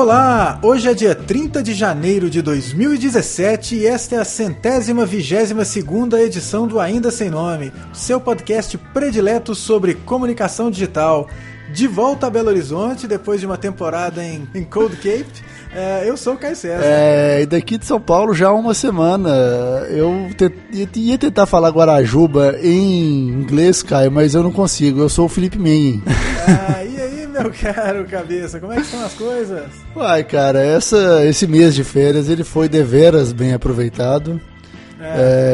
Olá, hoje é dia 30 de janeiro de 2017 e esta é a 122ª edição do Ainda Sem Nome, seu podcast predileto sobre comunicação digital. De volta a Belo Horizonte, depois de uma temporada em Cold Cape, eu sou o Caio César. E daqui de São Paulo já há uma semana. Eu ia tentar falar Guarajuba em inglês, Caio, mas eu não consigo, eu sou o Felipe Mengen. E aí, meu caro cabeça, como é que estão as coisas? Uai, cara, esse mês de férias ele foi deveras bem aproveitado.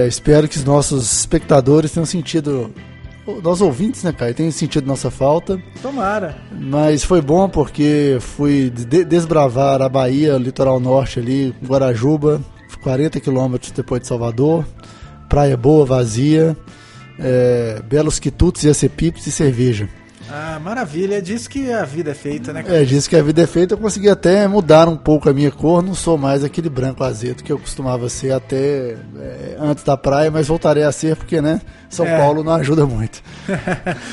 Espero que os nossos espectadores tenham sentido... Nossos ouvintes, né, Caio? Tem sentido nossa falta. Tomara. Mas foi bom porque fui desbravar a Bahia, o litoral norte ali, Guarajuba, 40 quilômetros depois de Salvador. Praia boa, vazia, belos quitutes e acepipes e cerveja. Ah, maravilha. Diz que a vida é feita, né, cara? Diz que a vida é feita. Eu consegui até mudar um pouco a minha cor. Não sou mais aquele branco azedo que eu costumava ser até antes da praia, mas voltarei a ser porque, né, São Paulo não ajuda muito.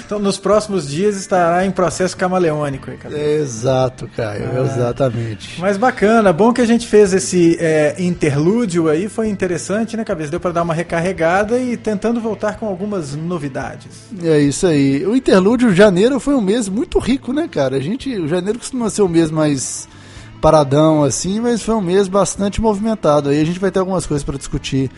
Então, nos próximos dias estará em processo camaleônico aí, cara. Exato, Caio, exatamente. Mas bacana, bom que a gente fez esse interlúdio aí, foi interessante, né, cabeça? Deu para dar uma recarregada e tentando voltar com algumas novidades. É isso aí. O interlúdio, janeiro, foi um mês muito rico, né, cara? O janeiro costuma ser um mês mais paradão, assim, mas foi um mês bastante movimentado. Aí a gente vai ter algumas coisas para discutir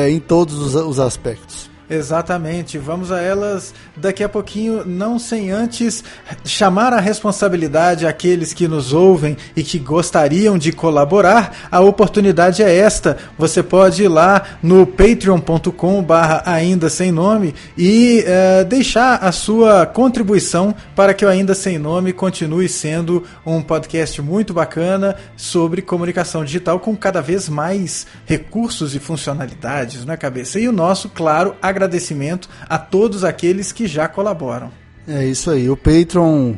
em todos os aspectos. Exatamente, vamos a elas daqui a pouquinho, não sem antes chamar a responsabilidade àqueles que nos ouvem e que gostariam de colaborar. A oportunidade é esta, você pode ir lá no patreon.com/ainda sem nome e deixar a sua contribuição para que o Ainda Sem Nome continue sendo um podcast muito bacana sobre comunicação digital com cada vez mais recursos e funcionalidades, não é, cabeça? E o nosso, claro, agradecimento a todos aqueles que já colaboram. É isso aí, o Patreon,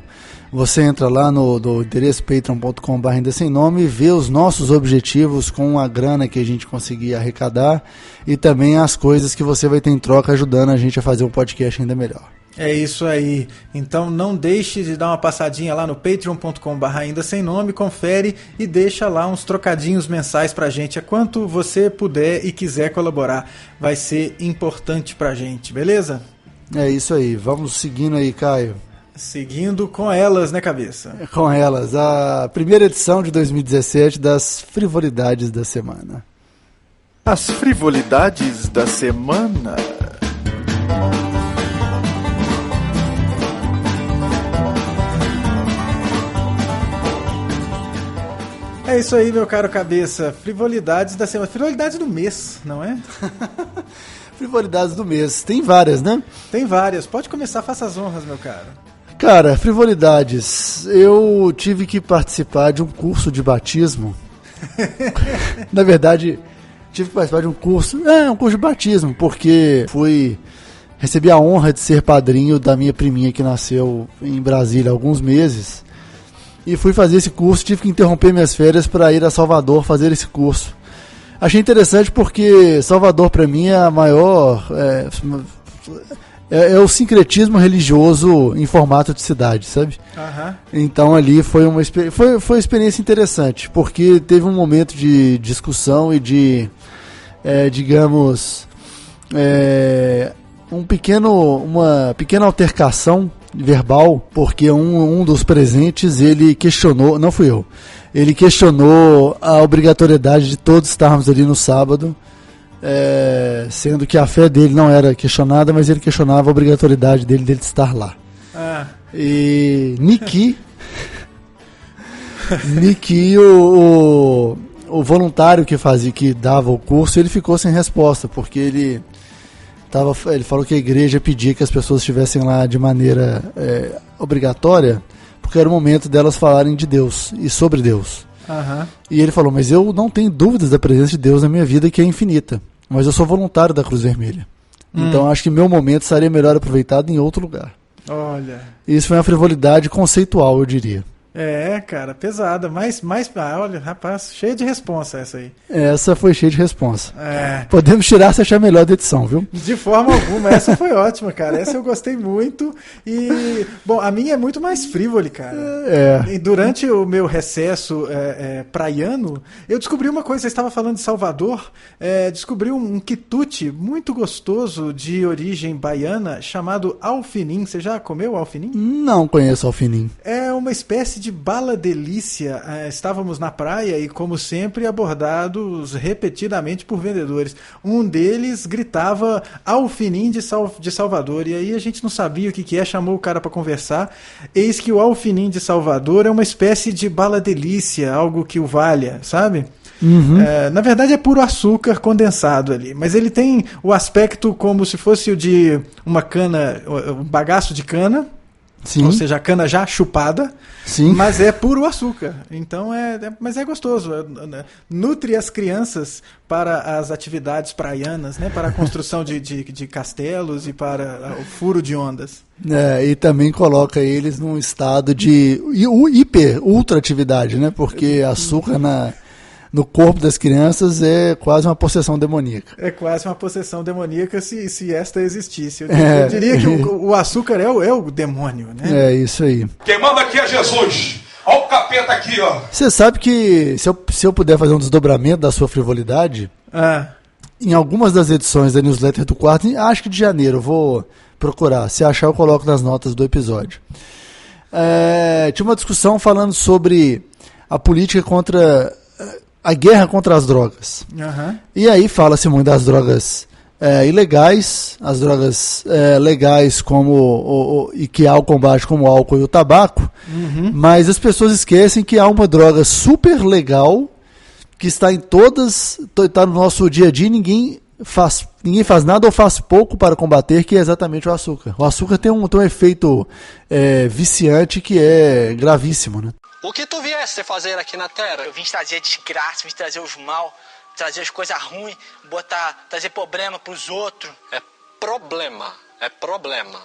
você entra lá no endereço patreon.com/ainda sem nome e vê os nossos objetivos com a grana que a gente conseguir arrecadar e também as coisas que você vai ter em troca ajudando a gente a fazer um podcast ainda melhor. É isso aí, então não deixe de dar uma passadinha lá no patreon.com/ainda sem nome, confere e deixa lá uns trocadinhos mensais pra gente, quanto você puder e quiser colaborar, vai ser importante pra gente, beleza? É isso aí, vamos seguindo aí, Caio. Seguindo com elas, né, cabeça? Com elas, a primeira edição de 2017 das frivolidades da semana. As frivolidades da semana. É isso aí, meu caro cabeça. Frivolidades da semana. Frivolidades do mês, não é? Frivolidades do mês. Tem várias, né? Tem várias. Pode começar, faça as honras, meu caro. Cara, frivolidades. Eu tive que participar de um curso de batismo. Na verdade, tive que participar de um curso de batismo, porque recebi a honra de ser padrinho da minha priminha que nasceu em Brasília há alguns meses. E fui fazer esse curso, tive que interromper minhas férias para ir a Salvador fazer esse curso. Achei interessante porque Salvador, para mim, é a maior... É o sincretismo religioso em formato de cidade, sabe? Uhum. Então ali foi uma experiência interessante, porque teve um momento de discussão e de, uma pequena altercação verbal, porque um dos presentes, ele questionou, não fui eu, ele questionou a obrigatoriedade de todos estarmos ali no sábado, sendo que a fé dele não era questionada, mas ele questionava a obrigatoriedade dele estar lá. E Niki, o voluntário que dava o curso, ele ficou sem resposta, porque ele falou que a igreja pedia que as pessoas estivessem lá de maneira obrigatória, porque era o momento delas falarem de Deus e sobre Deus. Uhum. E ele falou, mas eu não tenho dúvidas da presença de Deus na minha vida, que é infinita, mas eu sou voluntário da Cruz Vermelha. Então acho que meu momento estaria melhor aproveitado em outro lugar. Olha. Isso foi uma frivolidade conceitual, eu diria. É, cara, pesada. Olha, rapaz, cheia de responsa essa aí. Essa foi cheia de responsa. É. Podemos tirar se achar melhor da edição, viu? De forma alguma, essa foi ótima, cara. Essa eu gostei muito. E, bom, a minha é muito mais frívole, cara. E durante o meu recesso praiano, eu descobri uma coisa. Você estava falando de Salvador. Descobri um quitute muito gostoso de origem baiana chamado alfinim. Você já comeu alfinim? Não conheço alfinim. É uma espécie de bala delícia. Estávamos na praia e, como sempre, abordados repetidamente por vendedores. Um deles gritava alfinim de Salvador. E aí a gente não sabia o que é, chamou o cara para conversar. Eis que o alfinim de Salvador é uma espécie de bala delícia, algo que o valha, sabe? Uhum. Na verdade é puro açúcar condensado ali, mas ele tem o aspecto como se fosse o de uma cana, um bagaço de cana. Sim. Ou seja, a cana já chupada. Sim. Mas é puro açúcar. Então mas é gostoso. Nutre as crianças para as atividades praianas, né? Para a construção de castelos e para o furo de ondas. E também coloca eles num estado de ultra atividade, né? Porque açúcar no corpo das crianças é quase uma possessão demoníaca. É quase uma possessão demoníaca se esta existisse. Eu diria que o açúcar é o demônio, né? É isso aí. Quem manda aqui é Jesus. Olha o capeta aqui, ó. Você sabe que se eu puder fazer um desdobramento da sua frivolidade, em algumas das edições da newsletter do quarto, acho que de janeiro, eu vou procurar. Se achar, eu coloco nas notas do episódio. Tinha uma discussão falando sobre a política contra... a guerra contra as drogas. Uhum. E aí fala-se muito das drogas ilegais, as drogas legais e que há o combate como o álcool e o tabaco, mas as pessoas esquecem que há uma droga super legal que está está no nosso dia a dia e ninguém faz nada ou faz pouco para combater, que é exatamente o açúcar. O açúcar tem um efeito viciante que é gravíssimo, né? O que tu viesse fazer aqui na Terra? Eu vim trazer desgraça, vim trazer os mal, trazer as coisas ruins, trazer problema pros outros. É problema.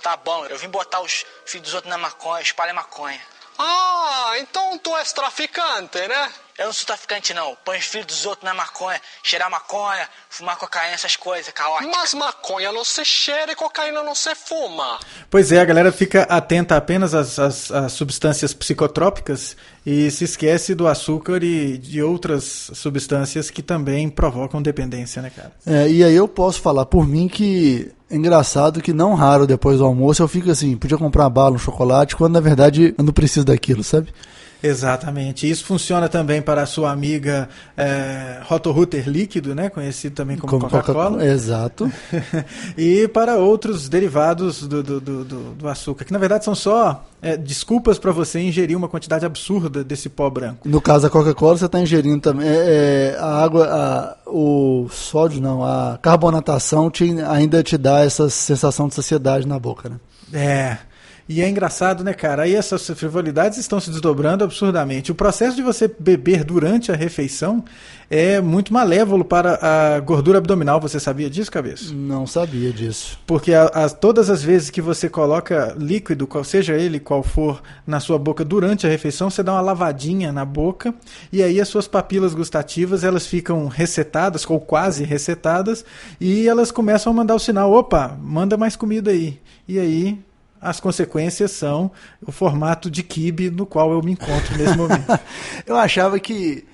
Tá bom, eu vim botar os filhos dos outros na maconha, espalhar maconha. Ah, então tu és traficante, né? Eu não sou traficante não, põe os filhos dos outros na maconha, cheirar maconha, fumar cocaína, essas coisas, caótica. Mas maconha não se cheira e cocaína não se fuma. Pois é, a galera fica atenta apenas às substâncias psicotrópicas e se esquece do açúcar e de outras substâncias que também provocam dependência, né, cara? E aí eu posso falar por mim que é engraçado que não raro depois do almoço eu fico assim, podia comprar uma bala, um chocolate, quando na verdade eu não preciso daquilo, sabe? Exatamente. Isso funciona também para a sua amiga Roto-Rooter líquido, né? Conhecido também como Coca-Cola. Exato. E para outros derivados do açúcar, que na verdade são só desculpas para você ingerir uma quantidade absurda desse pó branco. No caso da Coca-Cola, você está ingerindo também a água, o sódio não, a carbonatação ainda te dá essa sensação de saciedade na boca, né? E é engraçado, né, cara? Aí essas frivolidades estão se desdobrando absurdamente. O processo de você beber durante a refeição é muito malévolo para a gordura abdominal. Você sabia disso, Cabeça? Não sabia disso. Porque todas as vezes que você coloca líquido, seja ele qual for, na sua boca durante a refeição, você dá uma lavadinha na boca e aí as suas papilas gustativas elas ficam resetadas, ou quase resetadas, e elas começam a mandar o sinal, opa, manda mais comida aí. E aí... as consequências são o formato de quibe no qual eu me encontro nesse momento. Eu achava que...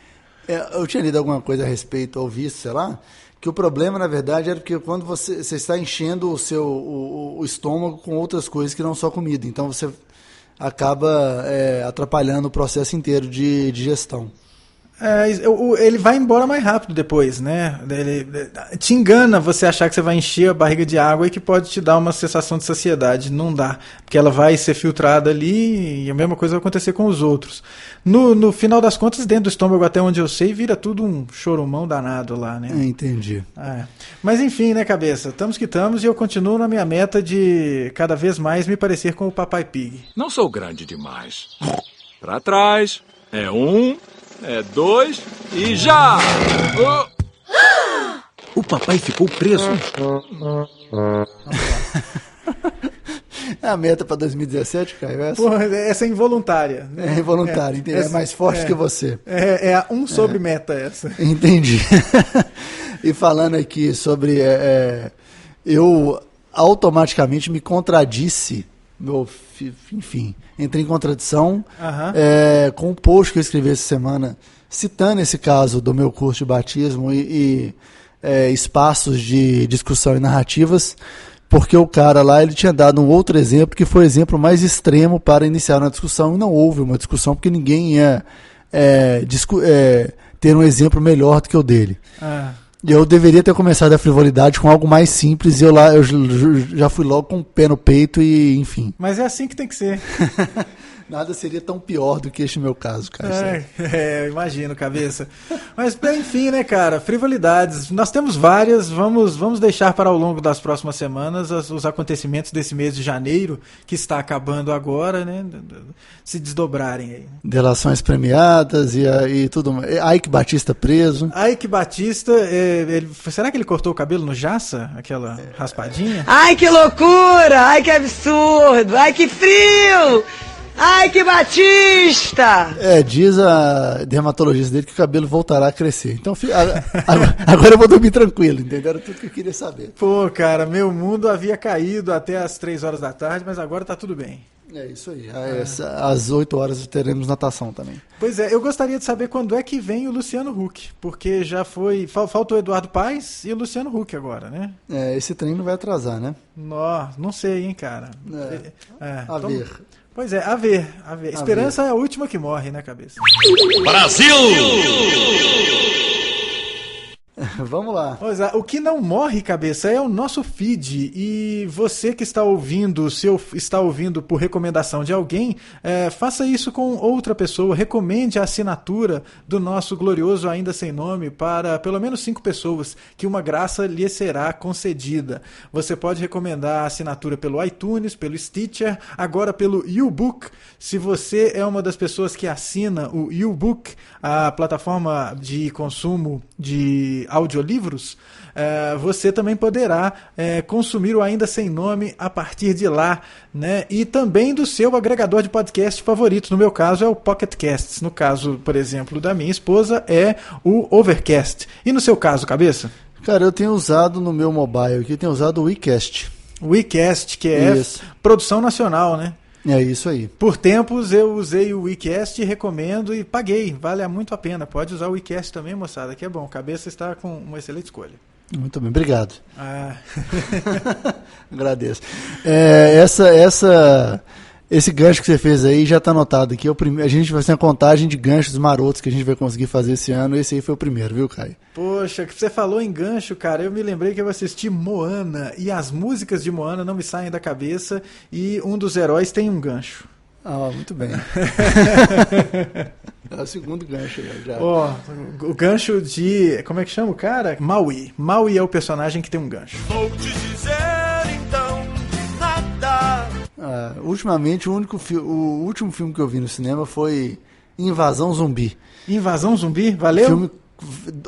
eu tinha lido alguma coisa a respeito, ou visto, sei lá, que o problema, na verdade, era porque quando você está enchendo o estômago com outras coisas que não só comida. Então você acaba atrapalhando o processo inteiro de digestão. Ele vai embora mais rápido depois, né? Ele te engana você achar que você vai encher a barriga de água e que pode te dar uma sensação de saciedade. Não dá, porque ela vai ser filtrada ali e a mesma coisa vai acontecer com os outros. No final das contas, dentro do estômago, até onde eu sei, vira tudo um chorumão danado lá, né? Entendi. Mas enfim, né, Cabeça? Estamos que estamos e eu continuo na minha meta de cada vez mais me parecer com o Papai Pig. Não sou grande demais. Pra trás, 2 e já! O papai ficou preso. É a meta para 2017, Caio? Essa é involuntária. Né? É involuntária, entendi. É mais forte que você. É a sobre meta essa. Entendi. E falando aqui sobre... eu automaticamente me contradisse, enfim, entrei em contradição com o post que eu escrevi essa semana, citando esse caso do meu curso de batismo e espaços de discussão e narrativas, porque o cara lá ele tinha dado um outro exemplo que foi o exemplo mais extremo para iniciar uma discussão, e não houve uma discussão porque ninguém ia ter um exemplo melhor do que o dele. Eu deveria ter começado a frivolidade com algo mais simples, e eu já fui logo com o pé no peito e enfim. Mas é assim que tem que ser. Nada seria tão pior do que este meu caso, cara. Eu imagino, cabeça. Mas, enfim, né, cara, frivolidades. Nós temos várias, vamos deixar para ao longo das próximas semanas os acontecimentos desse mês de janeiro, que está acabando agora, né, se desdobrarem aí. Delações premiadas e tudo mais. Ike Batista preso. Ike Batista, será que ele cortou o cabelo no Jaça? Aquela raspadinha? Ai, que loucura! Ai, que absurdo! Ai, que frio! Ai, que Batista! Diz a dermatologista dele que o cabelo voltará a crescer. Então, agora eu vou dormir tranquilo, entendeu? Era tudo que eu queria saber. Pô, cara, meu mundo havia caído até as 3 horas da tarde, mas agora tá tudo bem. É isso aí. Às 8 horas teremos natação também. Pois é, eu gostaria de saber quando é que vem o Luciano Huck, porque já foi... Falta o Eduardo Paes e o Luciano Huck agora, né? Esse trem não vai atrasar, né? Não sei, hein, cara. A ver. Pois é, a ver. Esperança é a última que morre, né, cabeça? Brasil! Vamos lá. Pois é, o que não morre, cabeça, é o nosso feed. E você que está ouvindo, está ouvindo por recomendação de alguém, faça isso com outra pessoa. Recomende a assinatura do nosso glorioso Ainda Sem Nome para pelo menos 5 pessoas, que uma graça lhe será concedida. Você pode recomendar a assinatura pelo iTunes, pelo Stitcher, agora pelo YouBook. Se você é uma das pessoas que assina o YouBook, a plataforma de consumo de audiolivros, você também poderá consumir o Ainda Sem Nome a partir de lá, né? E também do seu agregador de podcast favorito. No meu caso é o Pocket Casts. No caso, por exemplo, da minha esposa é o Overcast. E no seu caso, cabeça? Cara, eu tenho usado no meu mobile aqui, tenho usado o WeCast. O WeCast, que é produção nacional, né? É isso aí. Por tempos eu usei o WeCast, recomendo e paguei. Vale muito a pena. Pode usar o WeCast também, moçada, que é bom. Cabeça está com uma excelente escolha. Muito bem, obrigado. Agradeço. Esse gancho que você fez aí já está anotado aqui. A gente vai fazer uma contagem de ganchos marotos que a gente vai conseguir fazer esse ano. Esse aí foi o primeiro, viu, Caio? Poxa, que você falou em gancho, cara. Eu me lembrei que eu assisti Moana e as músicas de Moana não me saem da cabeça e um dos heróis tem um gancho. Muito bem. É o segundo gancho já. O gancho de... Como é que chama o cara? Maui. Maui é o personagem que tem um gancho. Vou te dizer então nada. Ultimamente, o último filme que eu vi no cinema foi Invasão Zumbi. Invasão Zumbi? Valeu? Filme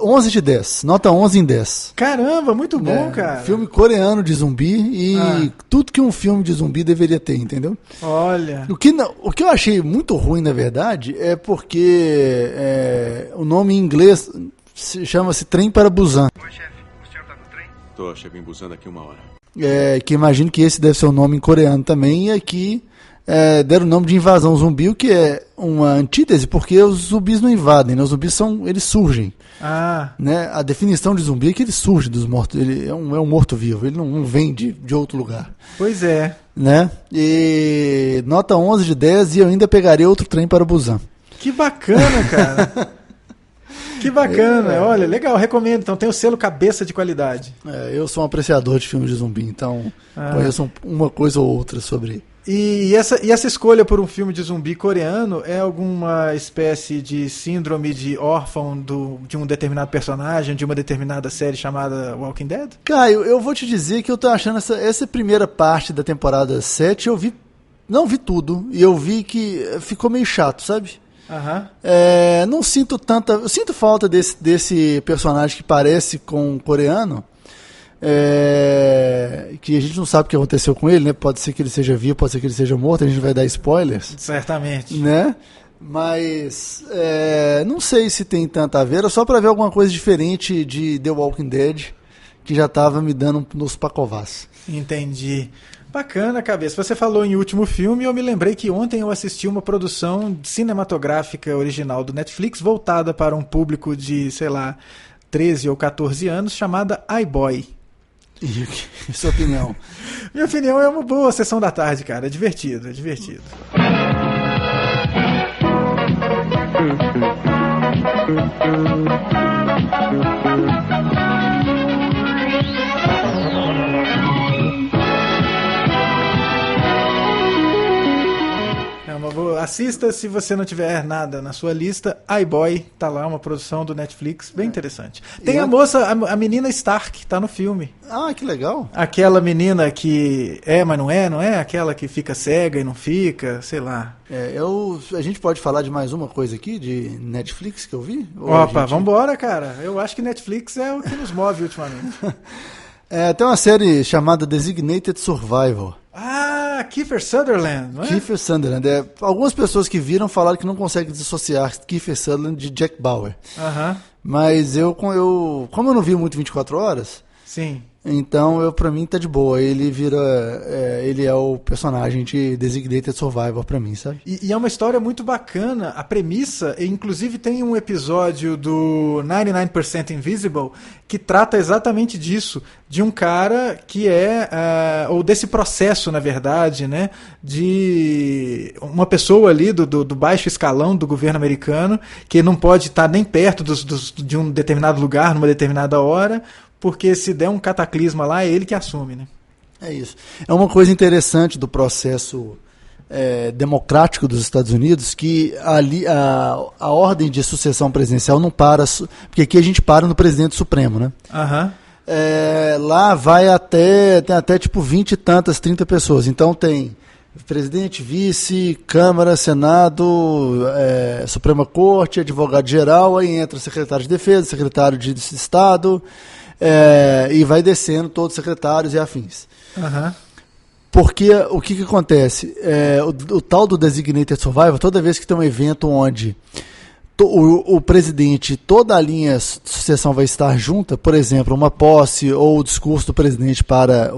11 de 10. Nota 11 em 10. Caramba, muito bom, cara. Filme coreano de zumbi e tudo que um filme de zumbi deveria ter, entendeu? Olha. O que eu achei muito ruim, na verdade, é porque o nome em inglês chama-se Trem para Busan. Oi, chefe. O senhor tá no trem? Tô, chego em Busan daqui 1 hora. Que imagino que esse deve ser o nome em coreano também, e aqui deram o nome de Invasão Zumbi, o que é uma antítese, porque os zumbis não invadem, né? Os zumbis eles surgem. Né? A definição de zumbi é que ele surge dos mortos, ele é um morto-vivo, ele não vem de outro lugar. Pois é. Né? E nota 11 de 10 e eu ainda pegaria outro trem para Busan. Que bacana, cara. Que bacana, olha, legal, recomendo. Então tem o selo cabeça de qualidade. Eu sou um apreciador de filmes de zumbi, então conheço uma coisa ou outra sobre. E essa escolha por um filme de zumbi coreano é alguma espécie de síndrome de órfão de um determinado personagem, de uma determinada série chamada Walking Dead? Caio, eu vou te dizer que eu tô achando essa primeira parte da temporada 7, não vi tudo, e eu vi que ficou meio chato, sabe? Não sinto tanta... Eu sinto falta desse personagem que parece com um coreano, que a gente não sabe o que aconteceu com ele, né? Pode ser que ele seja vivo, pode ser que ele seja morto, a gente vai dar spoilers. Certamente. Né? Mas não sei se tem tanta a ver, é só pra ver alguma coisa diferente de The Walking Dead, que já tava me dando nos pacovás. Entendi. Bacana, cabeça. Você falou em último filme e eu me lembrei que ontem eu assisti uma produção cinematográfica original do Netflix voltada para um público de, sei lá, 13 ou 14 anos, chamada iBoy. E sua opinião? Minha opinião é uma boa sessão da tarde, cara. É divertido, é divertido. Assista se você não tiver nada na sua lista. iBoy, tá lá, uma produção do Netflix, bem interessante. Tem a moça, a menina Stark, tá no filme. Ah, que legal. Aquela menina que mas não é? Aquela que fica cega e não fica, sei lá. A gente pode falar de mais uma coisa aqui, de Netflix, que eu vi? Opa, vambora, cara. Eu acho que Netflix é o que nos move ultimamente. Tem uma série chamada Designated Survivor. Ah, Kiefer Sutherland, não é? Kiefer Sutherland. Algumas pessoas que viram falaram que não conseguem dissociar Kiefer Sutherland de Jack Bauer. Mas como eu não vi muito 24 horas, sim. Então pra mim tá de boa. Ele ele é o personagem de Designated Survivor pra mim, sabe? E é uma história muito bacana. A premissa, inclusive tem um episódio do 99% Invisible que trata exatamente disso, de um cara que ou desse processo, na verdade, né, de uma pessoa ali do baixo escalão do governo americano, que não pode estar nem perto de um determinado lugar, numa determinada hora, porque se der um cataclisma lá, é ele que assume, né? É isso. É uma coisa interessante do processo democrático dos Estados Unidos, que ali a ordem de sucessão presidencial não para, porque aqui a gente para no presidente supremo, né? Lá vai tem até tipo 20 e tantas, 30 pessoas. Então tem presidente, vice, Câmara, Senado, Suprema Corte, advogado-geral, aí entra secretário de Defesa, secretário de Estado, e vai descendo todos os secretários e afins. Porque o que acontece? O tal do Designated Survivor, toda vez que tem um evento onde o presidente, toda a linha de sucessão vai estar junta, por exemplo, uma posse ou o discurso do presidente para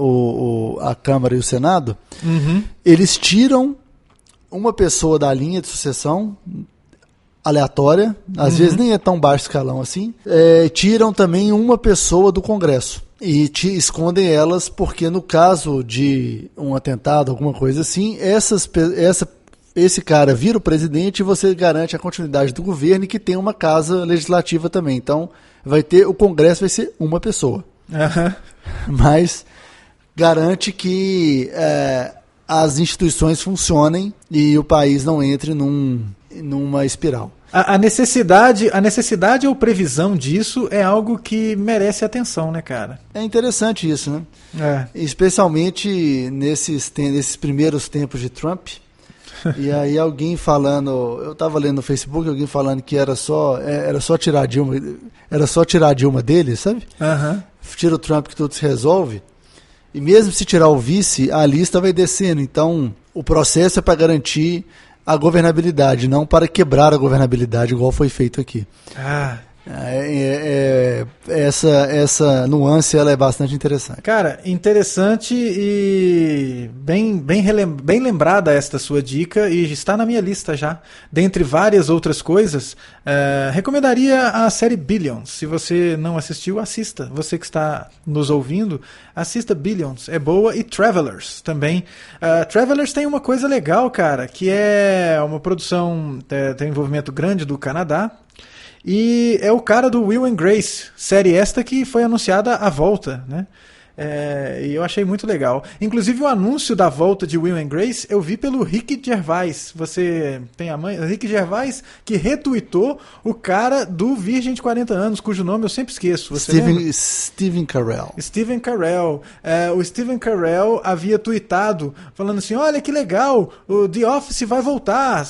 a Câmara e o Senado, eles tiram uma pessoa da linha de sucessão aleatória, às vezes nem é tão baixo escalão assim, tiram também uma pessoa do Congresso e escondem elas, porque no caso de um atentado, alguma coisa assim, esse cara vira o presidente e você garante a continuidade do governo e que tem uma casa legislativa também. Então, o Congresso vai ser uma pessoa. Mas garante que as instituições funcionem e o país não entre numa espiral. A necessidade ou previsão disso é algo que merece atenção, né, cara? É interessante isso, né? Especialmente nesses primeiros tempos de Trump. E aí alguém falando, eu tava lendo no Facebook, alguém falando que era só tirar a Dilma dele, sabe? Tira o Trump que tudo se resolve. E mesmo se tirar o vice, a lista vai descendo. Então, o processo é para garantir a governabilidade, não para quebrar a governabilidade, igual foi feito aqui. Essa nuance ela é bastante interessante. Cara, interessante e bem lembrada esta sua dica, e está na minha lista já. Dentre várias outras coisas, recomendaria a série Billions. Se você não assistiu, assista. Você que está nos ouvindo, assista Billions, é boa. E Travelers também. Travelers tem uma coisa legal, cara, que é uma produção, tem um envolvimento grande do Canadá. E é o cara do Will and Grace, série esta que foi anunciada à volta, né? E eu achei muito legal. Inclusive o anúncio da volta de Will and Grace eu vi pelo Rick Gervais. Você tem a mãe? O Rick Gervais que retweetou o cara do Virgem de 40 anos, cujo nome eu sempre esqueço. Steven Carell. Steven Carell. O Steven Carell havia tweetado falando assim, olha que legal, o The Office vai voltar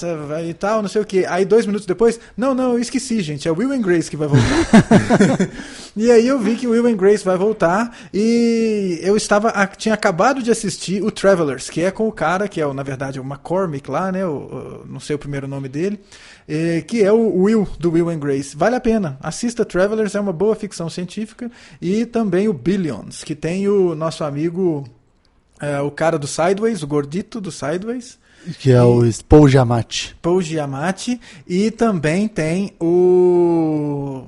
e tal, não sei o que. Aí 2 minutos depois, não, eu esqueci, gente, é o Will and Grace que vai voltar. E aí eu vi que o Will and Grace vai voltar e eu tinha acabado de assistir o Travelers, que é com o cara, que é, na verdade, o McCormick lá, né, não sei o primeiro nome dele, que é o Will, do Will and Grace. Vale a pena, assista Travelers, é uma boa ficção científica, e também o Billions, que tem o nosso amigo, o cara do Sideways, o gordito do Sideways, que é o Paul Giamatti. Paul Giamatti, e também tem o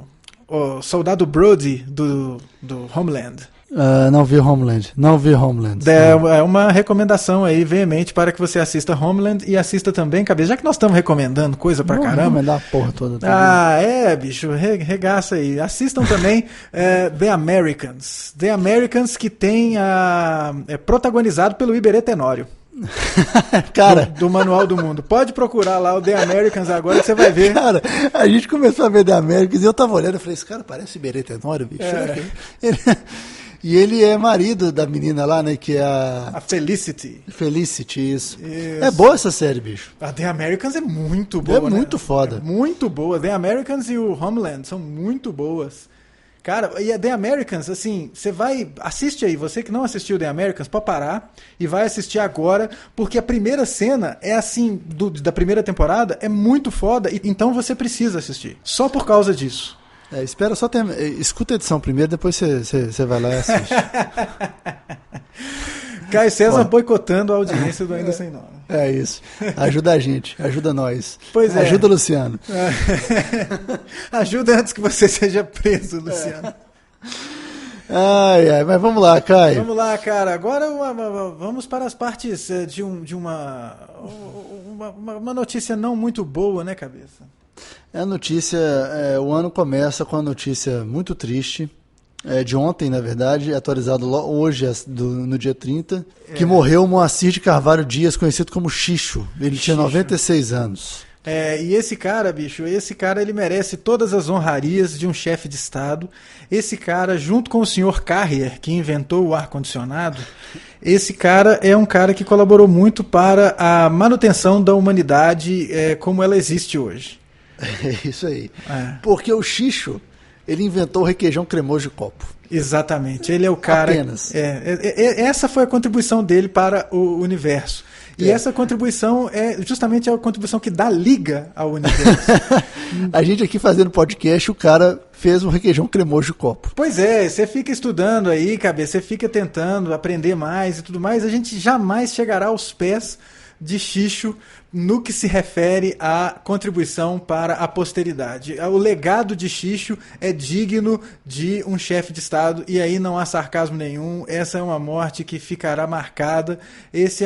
soldado Brody do Homeland. Não vi Homeland. É uma recomendação aí veemente para que você assista Homeland e assista também, cabeça, já que nós estamos recomendando coisa pra caramba. Recomendar a porra toda. Bicho, regaça aí. Assistam também The Americans. The Americans, que tem protagonizado pelo Iberê Tenório. Cara, do Manual do Mundo. Pode procurar lá o The Americans agora que você vai ver. Cara, a gente começou a ver The Americans e eu tava olhando e falei, esse cara parece Iberê Tenório, bicho. E ele é marido da menina lá, né, que é a Felicity. Felicity, isso. É boa essa série, bicho. A The Americans é muito boa, né? Muito foda. Muito boa. The Americans e o Homeland são muito boas. Cara, e a The Americans, assim, assiste aí, você que não assistiu The Americans, pode parar e vai assistir agora, porque a primeira cena é assim, da primeira temporada, é muito foda, então você precisa assistir, só por causa disso. Espera só escuta a edição primeiro, depois você vai lá e assiste. Caio César boicotando a audiência do Ainda Sem Nome. É isso. Ajuda a gente, ajuda nós. Pois é. Ajuda o Luciano. Ajuda antes que você seja preso, Luciano. Mas vamos lá, Caio. Vamos lá, cara. Agora vamos para as partes de uma notícia não muito boa, né, cabeça? A notícia, o ano começa com a notícia muito triste. De ontem, na verdade, atualizado hoje, no dia 30, que morreu Moacir de Carvalho Dias, conhecido como Xixo. Ele tinha 96 anos. E esse cara, bicho, ele merece todas as honrarias de um chefe de Estado. Esse cara, junto com o senhor Carrier, que inventou o ar-condicionado, esse cara é um cara que colaborou muito para a manutenção da humanidade como ela existe hoje. É isso aí. Porque o Xixo, ele inventou o requeijão cremoso de copo. Exatamente. Ele é o cara... Apenas. Essa foi a contribuição dele para o universo. E essa contribuição é justamente a contribuição que dá liga ao universo. A gente aqui fazendo podcast, o cara fez um requeijão cremoso de copo. Pois é, você fica estudando aí, cabeça, você fica tentando aprender mais e tudo mais, a gente jamais chegará aos pés de Xixo no que se refere à contribuição para a posteridade. O legado de Xixo é digno de um chefe de Estado, e aí não há sarcasmo nenhum. Essa é uma morte que ficará marcada. Esse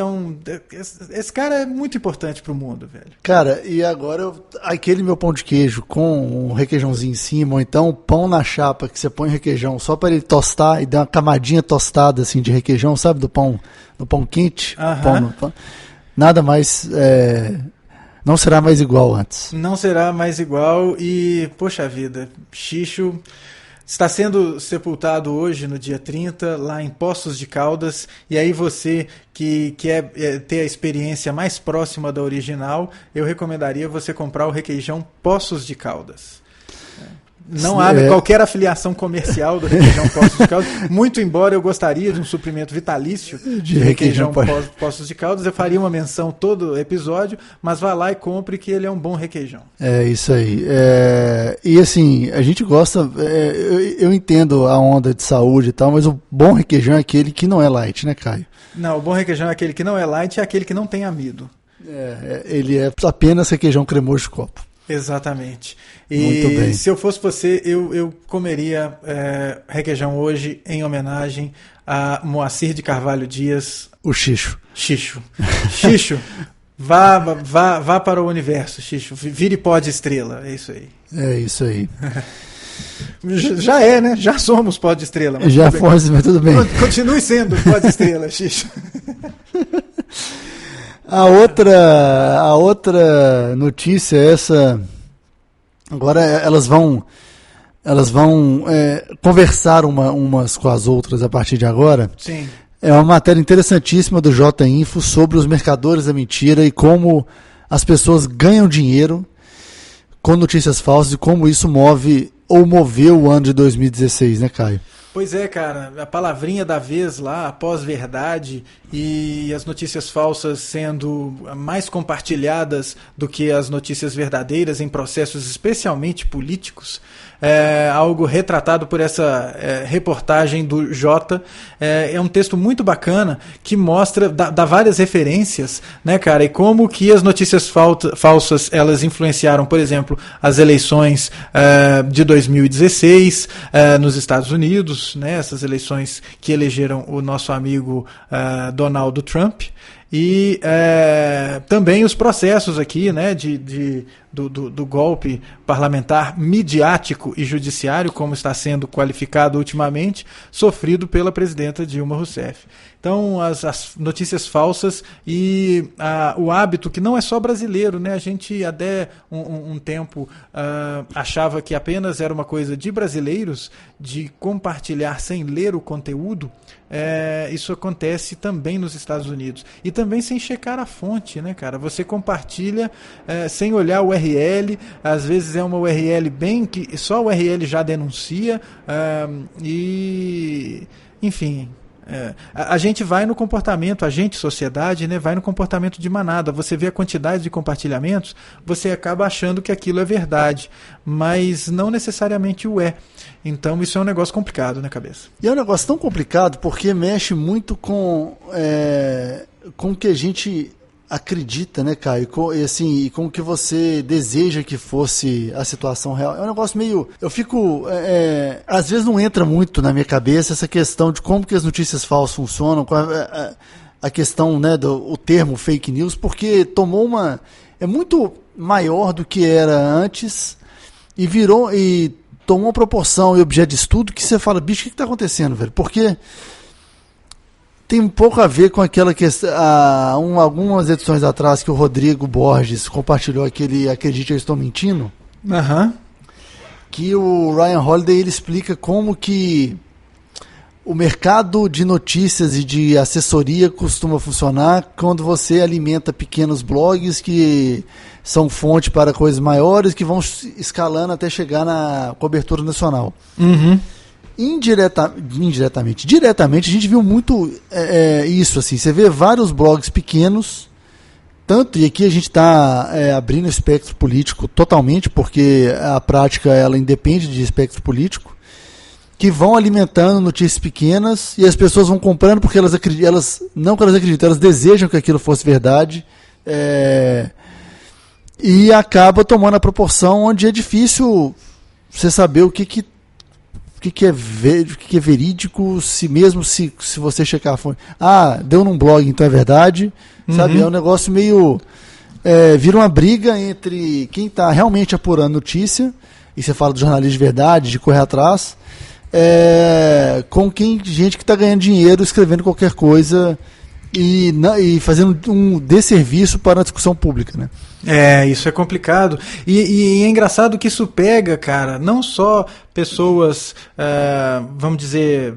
cara é muito importante pro mundo, velho. Cara, e agora aquele meu pão de queijo com um requeijãozinho em cima, ou então pão na chapa que você põe requeijão só para ele tostar e dar uma camadinha tostada assim de requeijão, sabe, do pão quente, pão. Nada mais, não será mais igual antes. Não será mais igual e, poxa vida, Xixo está sendo sepultado hoje, no dia 30, lá em Poços de Caldas, e aí você que quer ter a experiência mais próxima da original, eu recomendaria você comprar o requeijão Poços de Caldas. Não há qualquer afiliação comercial do requeijão Poços de Caldas, muito embora eu gostaria de um suprimento vitalício de requeijão Poços de Caldas, eu faria uma menção todo episódio, mas vá lá e compre que ele é um bom requeijão. É isso aí. E assim, a gente gosta, eu entendo a onda de saúde e tal, mas o bom requeijão é aquele que não é light, né, Caio? Não, o bom requeijão é aquele que não é light e é aquele que não tem amido. Ele é apenas requeijão cremoso de copo. Exatamente. Muito bem. Se eu fosse você, eu comeria requeijão hoje em homenagem a Moacir de Carvalho Dias. O Xixo. Xixo. Vá para o universo, Xixo. Vire pó de estrela. É isso aí. É isso aí. Já é, né? Já somos Pó de Estrela. Já fosse, mas tudo bem. Continue sendo Pó de Estrela, Xixo. A outra notícia é essa. Agora elas vão conversar umas com as outras a partir de agora. Sim. É uma matéria interessantíssima do J-Info sobre os mercadores da mentira e como as pessoas ganham dinheiro com notícias falsas e como isso move ou moveu o ano de 2016, né, Caio? Pois é, cara, a palavrinha da vez lá, a pós-verdade e as notícias falsas sendo mais compartilhadas do que as notícias verdadeiras em processos especialmente políticos, algo retratado por essa reportagem do Jota. É um texto muito bacana que mostra, dá várias referências, né, cara, e como que as notícias falsas elas influenciaram, por exemplo, as eleições de 2016 nos Estados Unidos, né, essas eleições que elegeram o nosso amigo Donald Trump. E também os processos aqui, né, do golpe parlamentar midiático e judiciário, como está sendo qualificado ultimamente, sofrido pela presidenta Dilma Rousseff. Então, as notícias falsas e o hábito que não é só brasileiro, né? A gente até um tempo achava que apenas era uma coisa de brasileiros, de compartilhar sem ler o conteúdo. Isso acontece também nos Estados Unidos. E também sem checar a fonte, né, cara? Você compartilha sem olhar o URL, às vezes é uma URL bem que só o URL já denuncia, e enfim. A gente vai no comportamento, a gente, sociedade, né, vai no comportamento de manada. Você vê a quantidade de compartilhamentos, você acaba achando que aquilo é verdade, mas não necessariamente o é. Então isso é um negócio complicado na cabeça. E é um negócio tão complicado porque mexe muito com o que a gente acredita, né, Caio? E com o que você deseja que fosse a situação real. É um negócio meio... Eu fico... às vezes não entra muito na minha cabeça essa questão de como que as notícias falsas funcionam, a questão, né, o termo fake news, porque tomou uma... É muito maior do que era antes e tomou uma proporção e objeto de estudo que você fala, bicho, o que está acontecendo, velho? Porque... tem um pouco a ver com aquela questão, algumas edições atrás que o Rodrigo Borges compartilhou aquele Acredite, Eu Estou Mentindo, que o Ryan Holiday ele explica como que o mercado de notícias e de assessoria costuma funcionar quando você alimenta pequenos blogs que são fonte para coisas maiores que vão escalando até chegar na cobertura nacional. Diretamente, a gente viu muito isso, assim, você vê vários blogs pequenos, e aqui a gente está abrindo o espectro político totalmente, porque a prática ela independe de espectro político, que vão alimentando notícias pequenas e as pessoas vão comprando porque elas acreditam, elas desejam que aquilo fosse verdade, e acaba tomando a proporção onde é difícil você saber o que é verídico, se você checar a fonte. Deu num blog, então é verdade. Sabe? É um negócio meio... vira uma briga entre quem está realmente apurando notícia, e você fala do jornalismo de verdade, de correr atrás, com gente que está ganhando dinheiro escrevendo qualquer coisa e fazendo um desserviço para a discussão pública, né? Isso é complicado. E é engraçado que isso pega, cara, não só pessoas, vamos dizer,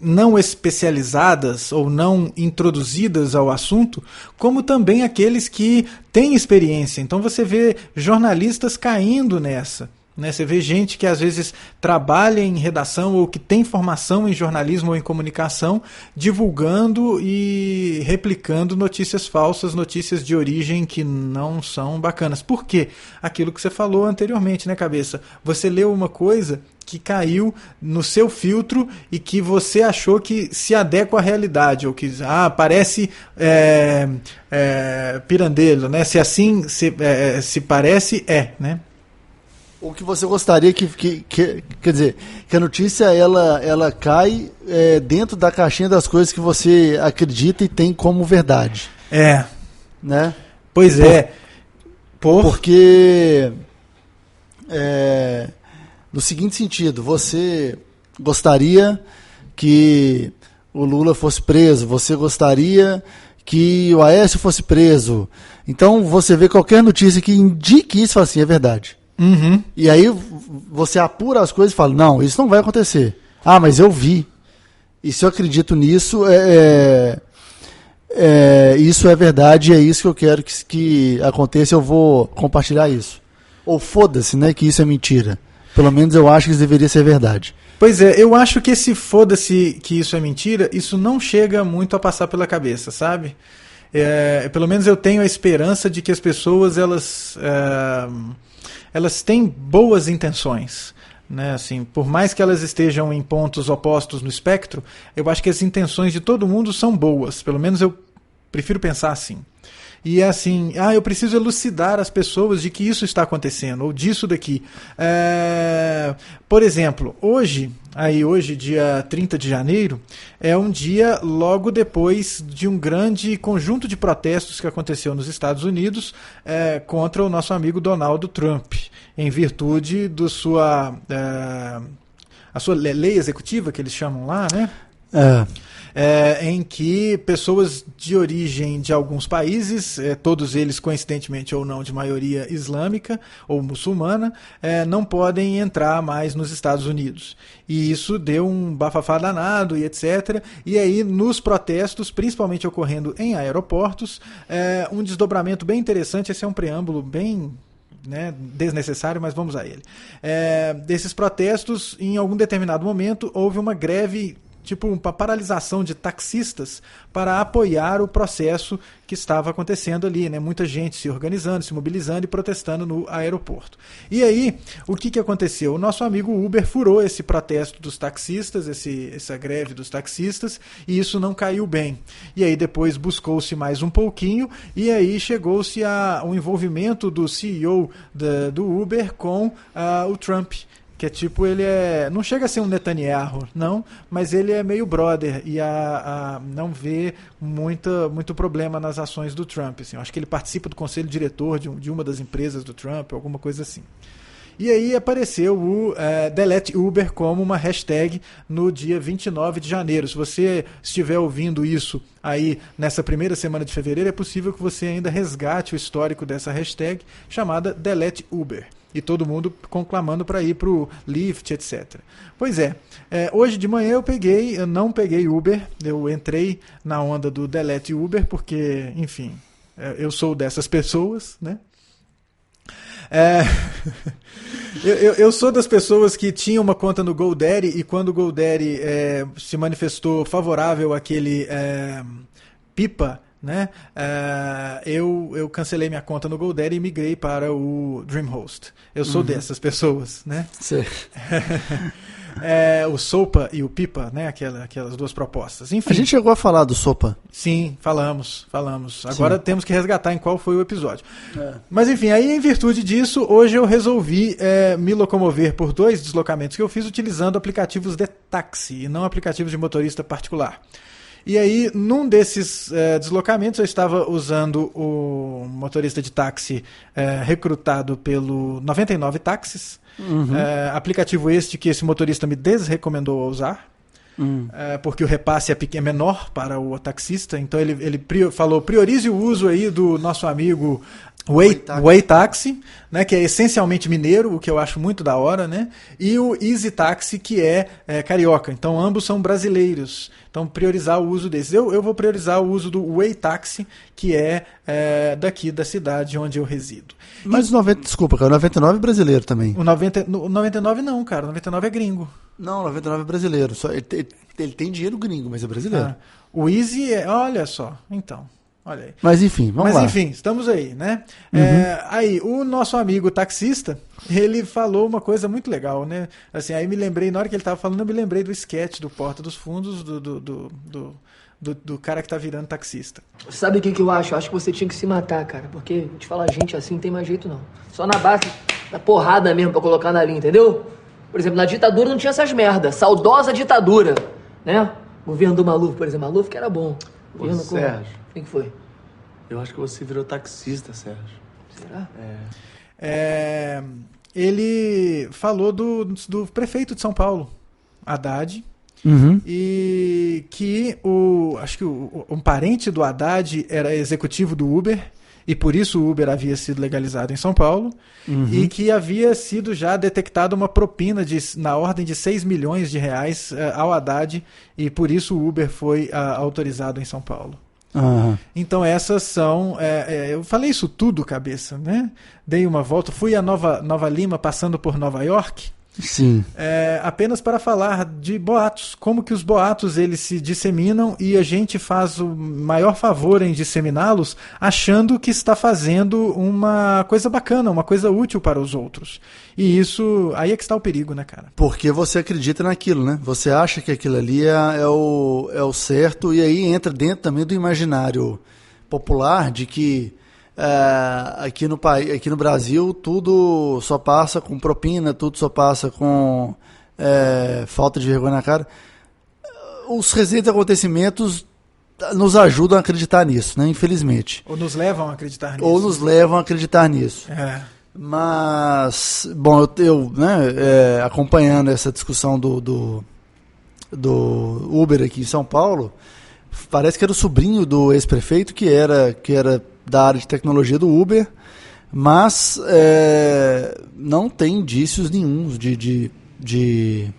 não especializadas ou não introduzidas ao assunto, como também aqueles que têm experiência. Então você vê jornalistas caindo nessa. Né? Você vê gente que às vezes trabalha em redação ou que tem formação em jornalismo ou em comunicação, divulgando e replicando notícias falsas, notícias de origem que não são bacanas. Por quê? Aquilo que você falou anteriormente, né, cabeça? Você leu uma coisa que caiu no seu filtro e que você achou que se adequa à realidade, ou que parece pirandello, né? Se assim se parece, né? O que você gostaria quer dizer, que a notícia ela cai dentro da caixinha das coisas que você acredita e tem como verdade. Né? Pois Porque No seguinte sentido, você gostaria que o Lula fosse preso, você gostaria que o Aécio fosse preso. Então você vê qualquer notícia que indique isso e fala assim, é verdade. Uhum. E aí você apura as coisas e fala, não, isso não vai acontecer. Ah, mas eu vi. E se eu acredito nisso, isso é verdade, é isso que eu quero que aconteça, eu vou compartilhar isso. Ou foda-se, né, que isso é mentira. Pelo menos eu acho que isso deveria ser verdade. Pois é, eu acho que esse foda-se que isso é mentira, isso não chega muito a passar pela cabeça, sabe? Pelo menos eu tenho a esperança de que as pessoas, elas têm boas intenções. Né, assim, por mais que elas estejam em pontos opostos no espectro, eu acho que as intenções de todo mundo são boas. Pelo menos eu prefiro pensar assim. E é assim, eu preciso elucidar as pessoas de que isso está acontecendo, ou disso daqui. Por exemplo, hoje, dia 30 de janeiro, é um dia logo depois de um grande conjunto de protestos que aconteceu nos Estados Unidos contra o nosso amigo Donald Trump, em virtude da sua lei executiva, que eles chamam lá, né? Em que pessoas de origem de alguns países, todos eles coincidentemente ou não de maioria islâmica ou muçulmana, não podem entrar mais nos Estados Unidos. E isso deu um bafafá danado e etc. E aí nos protestos, principalmente ocorrendo em aeroportos, um desdobramento bem interessante, esse é um preâmbulo bem... desnecessário, mas vamos a ele. Desses protestos, em algum determinado momento, houve uma greve, tipo uma paralisação de taxistas para apoiar o processo que estava acontecendo ali, né? Muita gente se organizando, se mobilizando e protestando no aeroporto. E aí, o que aconteceu? O nosso amigo Uber furou esse protesto dos taxistas, essa greve dos taxistas, e isso não caiu bem. E aí depois buscou-se mais um pouquinho, e aí chegou-se ao envolvimento do CEO do Uber com o Trump. Que é tipo, ele não chega a ser um Netanyahu, não, mas ele é meio brother e não vê muito problema nas ações do Trump. Assim. Eu acho que ele participa do conselho diretor de uma das empresas do Trump, alguma coisa assim. E aí apareceu o Delete Uber como uma hashtag no dia 29 de janeiro. Se você estiver ouvindo isso aí nessa primeira semana de fevereiro, é possível que você ainda resgate o histórico dessa hashtag chamada Delete Uber. E todo mundo conclamando para ir para o Lyft, etc. Pois hoje de manhã eu não peguei Uber, eu entrei na onda do Delete Uber, porque, enfim, eu sou dessas pessoas, né? Eu sou das pessoas que tinham uma conta no GoDaddy e quando o GoDaddy se manifestou favorável àquele pipa, né? Eu cancelei minha conta no GoDaddy e migrei para o DreamHost. Eu sou dessas pessoas, né? O Sopa e o Pipa, né? Aquelas duas propostas. Enfim. A gente chegou a falar do Sopa. Sim, falamos. Agora temos que resgatar em qual foi o episódio. Mas enfim, aí em virtude disso, hoje eu resolvi me locomover por 2 deslocamentos que eu fiz utilizando aplicativos de táxi e não aplicativos de motorista particular. E aí, num desses deslocamentos, eu estava usando o motorista de táxi recrutado pelo 99 Táxis, aplicativo este que esse motorista me desrecomendou a usar, porque o repasse é menor para o taxista, então ele falou, priorize o uso aí do nosso amigo Way Taxi, né, que é essencialmente mineiro, o que eu acho muito da hora, né, e o Easy Taxi, que é carioca. Então ambos são brasileiros. Então priorizar o uso desses. Eu vou priorizar o uso do Way Taxi, que é daqui da cidade onde eu resido. Mas desculpa, cara, o 99 é brasileiro também. O 99 não, cara, o 99 é gringo. Não, o 99 é brasileiro. Só, ele tem dinheiro gringo, mas é brasileiro. O Easy olha só, então... Olha aí. Mas enfim, vamos lá. Mas enfim, estamos aí, né? Aí, o nosso amigo taxista, ele falou uma coisa muito legal, né? Assim, aí me lembrei, na hora que ele estava falando, eu me lembrei do sketch do Porta dos Fundos, do cara que tá virando taxista. Sabe o que eu acho? Eu acho que você tinha que se matar, cara. Porque, te falar, gente assim não tem mais jeito, não. Só na base da porrada mesmo pra colocar na linha, entendeu? Por exemplo, na ditadura não tinha essas merdas. Saudosa ditadura, né? Governo do Maluf, por exemplo. Maluf que era bom. Governo Sérgio. O que foi? Eu acho que você virou taxista, Sérgio. Será? ele falou do prefeito de São Paulo, Haddad, e que acho que um parente do Haddad era executivo do Uber, e por isso o Uber havia sido legalizado em São Paulo, e que havia sido já detectada uma propina na ordem de 6 milhões de reais ao Haddad, e por isso o Uber foi autorizado em São Paulo. Então essas são... eu falei isso tudo, cabeça, né? Dei uma volta, fui a Nova Lima, passando por Nova York. Sim. Apenas para falar de boatos, como que os boatos eles se disseminam e a gente faz o maior favor em disseminá-los achando que está fazendo uma coisa bacana, uma coisa útil para os outros. E isso, aí é que está o perigo, né, cara? Porque você acredita naquilo, né? Você acha que aquilo ali é o certo, e aí entra dentro também do imaginário popular de que aqui no Brasil tudo só passa com propina, tudo só passa com falta de vergonha na cara. Os recentes acontecimentos nos ajudam a acreditar nisso, né? Infelizmente. Ou nos levam a acreditar nisso. Mas, bom, eu acompanhando essa discussão do Uber aqui em São Paulo, parece que era o sobrinho do ex-prefeito que era da área de tecnologia do Uber, mas não tem indícios nenhum de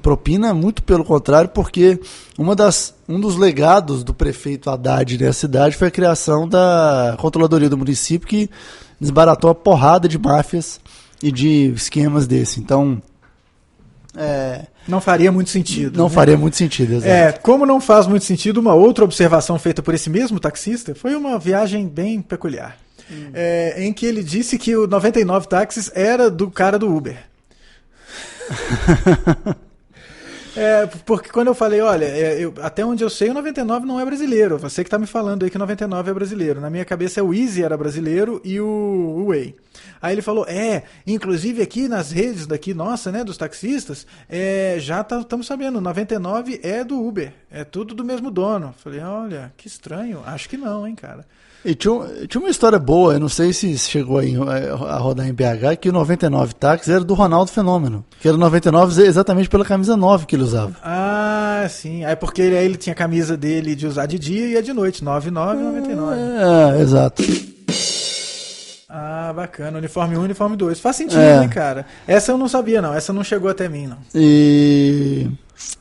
propina, muito pelo contrário, porque um dos legados do prefeito Haddad nessa cidade foi a criação da controladoria do município, que desbaratou a porrada de máfias e de esquemas desse. Então, não faria muito sentido. Não faria muito sentido, exato. Como não faz muito sentido, uma outra observação feita por esse mesmo taxista foi uma viagem bem peculiar, em que ele disse que o 99 táxis era do cara do Uber. Porque quando eu falei, olha, até onde eu sei o 99 não é brasileiro, você que está me falando aí que o 99 é brasileiro, na minha cabeça o Easy era brasileiro e o Way. Aí ele falou, inclusive aqui nas redes daqui, nossa, né, dos taxistas, já estamos sabendo, o 99 é do Uber, é tudo do mesmo dono. Falei, olha, que estranho, acho que não, hein, cara. E tinha uma história boa, eu não sei se chegou a rodar em BH, que o 99 táxi era do Ronaldo Fenômeno, que era o 99 exatamente pela camisa 9 que ele usava. Ah, sim, aí porque ele tinha a camisa dele de usar de dia e a de noite, 99 e 99. Exato. Ah, bacana, uniforme 1 e uniforme 2, faz sentido, né, cara? Essa eu não sabia não, essa não chegou até mim, não. E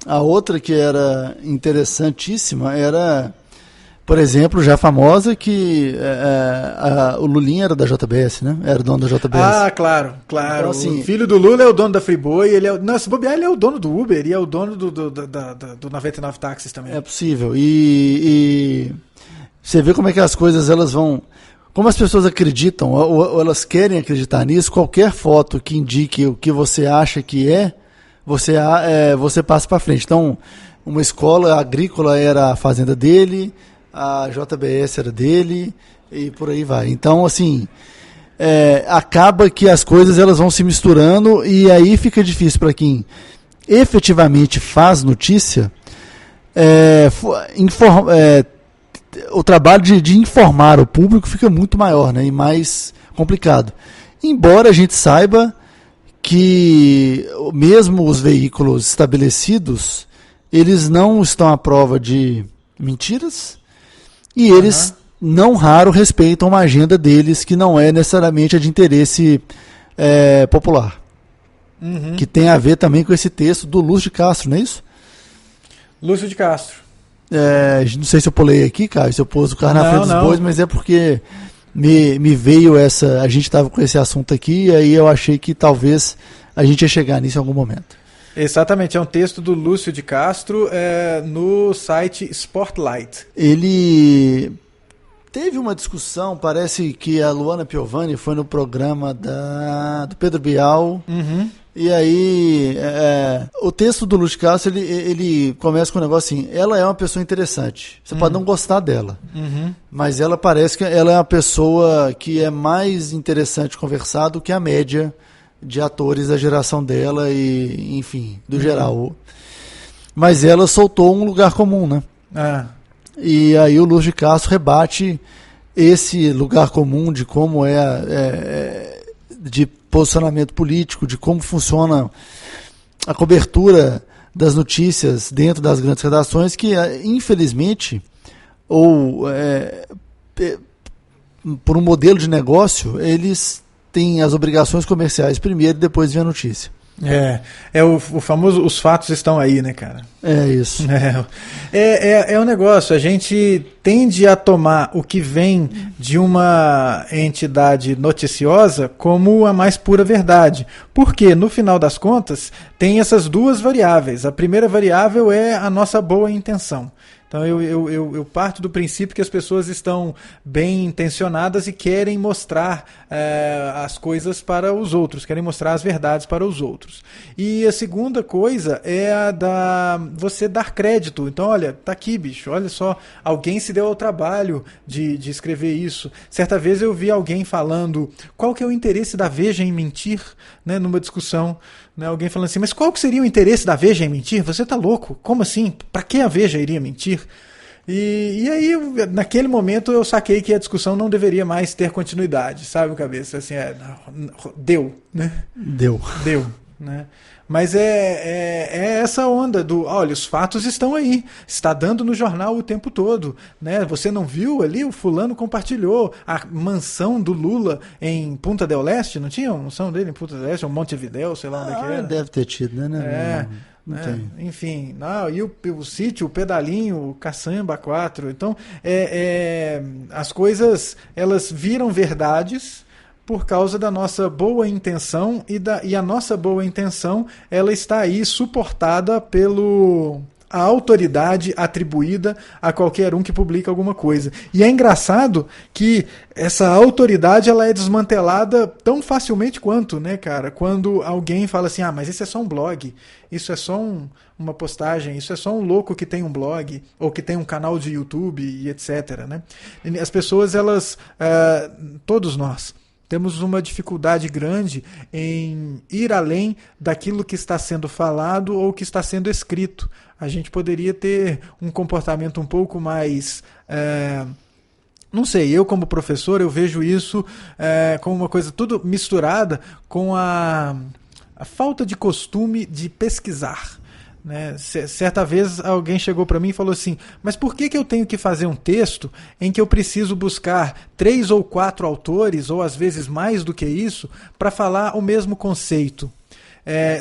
a outra que era interessantíssima era... Por exemplo, já famosa, que o Lulinha era da JBS, né? Era dono da JBS. Ah, claro. Então, assim, o filho do Lula é o dono da Friboi, se bobear, ele é o dono do Uber e é o dono do 99 táxis também. É possível. E você vê como é que as coisas elas vão... Como as pessoas acreditam, ou elas querem acreditar nisso, qualquer foto que indique o que você acha que você passa para frente. Então, uma escola agrícola era a fazenda dele, a JBS era dele e por aí vai. Então, assim, acaba que as coisas elas vão se misturando e aí fica difícil para quem efetivamente faz notícia o trabalho de informar o público fica muito maior, né, e mais complicado. Embora a gente saiba que mesmo os veículos estabelecidos, eles não estão à prova de mentiras e eles não raro respeitam uma agenda deles que não é necessariamente a de interesse popular. Que tem a ver também com esse texto do Lúcio de Castro, não é isso? Lúcio de Castro. Não sei se eu pulei aqui, cara, se eu pus o carro na frente dos bois, mas é porque me veio essa... A gente estava com esse assunto aqui e aí eu achei que talvez a gente ia chegar nisso em algum momento. Exatamente, é um texto do Lúcio de Castro no site Spotlight. Ele teve uma discussão, parece que a Luana Piovani foi no programa do Pedro Bial, e aí o texto do Lúcio de Castro, ele começa com um negócio assim, ela é uma pessoa interessante, você pode não gostar dela, mas ela parece que ela é uma pessoa que é mais interessante conversar do que a média de atores da geração dela e, enfim, do geral. Mas ela soltou um lugar comum, né? E aí o Lúcio de Castro rebate esse lugar comum de como de posicionamento político, de como funciona a cobertura das notícias dentro das grandes redações, que infelizmente, ou por um modelo de negócio, eles têm as obrigações comerciais primeiro e depois vem a notícia. É o famoso, os fatos estão aí, né, cara? É isso. É um negócio, a gente tende a tomar o que vem de uma entidade noticiosa como a mais pura verdade, porque no final das contas tem essas duas variáveis. A primeira variável é a nossa boa intenção. Então eu parto do princípio que as pessoas estão bem intencionadas e querem mostrar as coisas para os outros, querem mostrar as verdades para os outros. E a segunda coisa é a da você dar crédito. Então, olha, tá aqui, bicho, olha só, alguém se deu ao trabalho de escrever isso. Certa vez eu vi alguém falando qual que é o interesse da Veja em mentir, né, numa discussão. Né, alguém falando assim, mas qual que seria o interesse da Veja em mentir? Você tá louco? Como assim? Para que a Veja iria mentir? E aí, naquele momento, eu saquei que a discussão não deveria mais ter continuidade, sabe, cabeça? Assim, deu, né? Deu. Né? Mas é essa onda do, olha, os fatos estão aí, está dando no jornal o tempo todo, né? Você não viu ali, o fulano compartilhou a mansão do Lula em Punta del Este, não tinha uma mansão dele em Punta del Este, ou Montevidéu, sei lá onde é que era? Deve ter tido, né? Enfim, e o sítio, o Pedalinho, o Caçamba 4, então as coisas, elas viram verdades por causa da nossa boa intenção e a nossa boa intenção, ela está aí suportada a autoridade atribuída a qualquer um que publica alguma coisa. E é engraçado que essa autoridade ela é desmantelada tão facilmente quanto, né, cara? Quando alguém fala assim, mas isso é só um blog, isso é só uma postagem, isso é só um louco que tem um blog, ou que tem um canal de YouTube e etc, né? As pessoas, elas, todos nós, temos uma dificuldade grande em ir além daquilo que está sendo falado ou que está sendo escrito. A gente poderia ter um comportamento um pouco mais... não sei, eu como professor, eu vejo isso como uma coisa tudo misturada com a falta de costume de pesquisar. Né? Certa vez alguém chegou para mim e falou assim, mas por que eu tenho que fazer um texto em que eu preciso buscar 3 ou 4 autores, ou às vezes mais do que isso, para falar o mesmo conceito?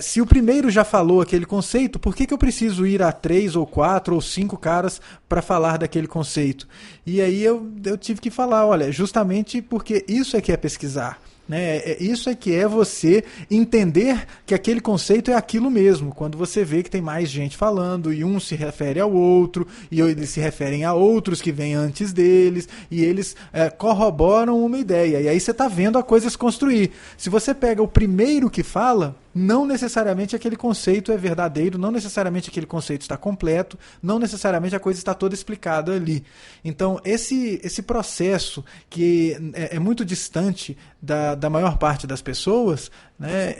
Se o primeiro já falou aquele conceito, por que eu preciso ir a 3 ou 4 ou 5 caras para falar daquele conceito? E aí eu tive que falar, olha, justamente porque isso é que é pesquisar. Né? Isso é que é você entender que aquele conceito é aquilo mesmo, quando você vê que tem mais gente falando e um se refere ao outro e eles se referem a outros que vêm antes deles e eles corroboram uma ideia, e aí você está vendo a coisa se construir. Se você pega o primeiro que fala, não necessariamente aquele conceito é verdadeiro, não necessariamente aquele conceito está completo, não necessariamente a coisa está toda explicada ali. Então, esse processo que é muito distante da maior parte das pessoas, né,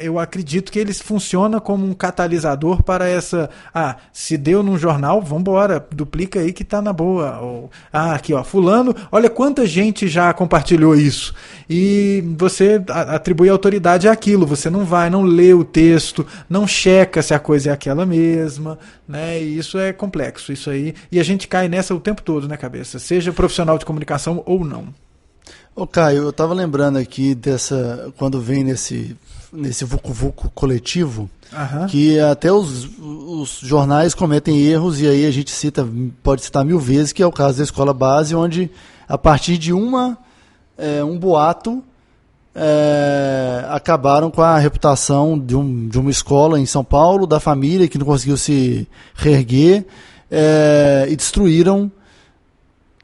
eu acredito que ele funciona como um catalisador para essa... se deu num jornal, vambora, duplica aí que tá na boa. Ou, aqui, ó, fulano, olha quanta gente já compartilhou isso. E você atribui autoridade àquilo, você não lê o texto, não checa se a coisa é aquela mesma, né? E isso é complexo, isso aí. E a gente cai nessa o tempo todo, né, cabeça? Seja profissional de comunicação ou não. Ô Caio, eu estava lembrando aqui quando vem nesse vucu-vucu coletivo, que até os jornais cometem erros, e aí a gente pode citar 1000 vezes, que é o caso da escola base, onde a partir de um boato acabaram com a reputação de uma escola em São Paulo, da família que não conseguiu se reerguer, e destruíram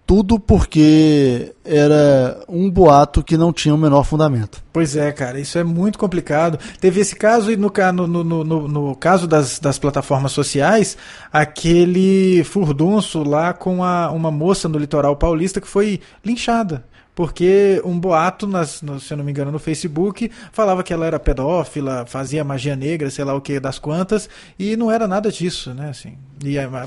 tudo porque era um boato que não tinha o menor fundamento. Pois é, cara, isso é muito complicado. Teve esse caso, e no caso das plataformas sociais, aquele furdunço lá com uma moça no litoral paulista que foi linchada. Porque um boato, se eu não me engano, no Facebook, falava que ela era pedófila, fazia magia negra, sei lá o que das quantas, e não era nada disso, né? Assim,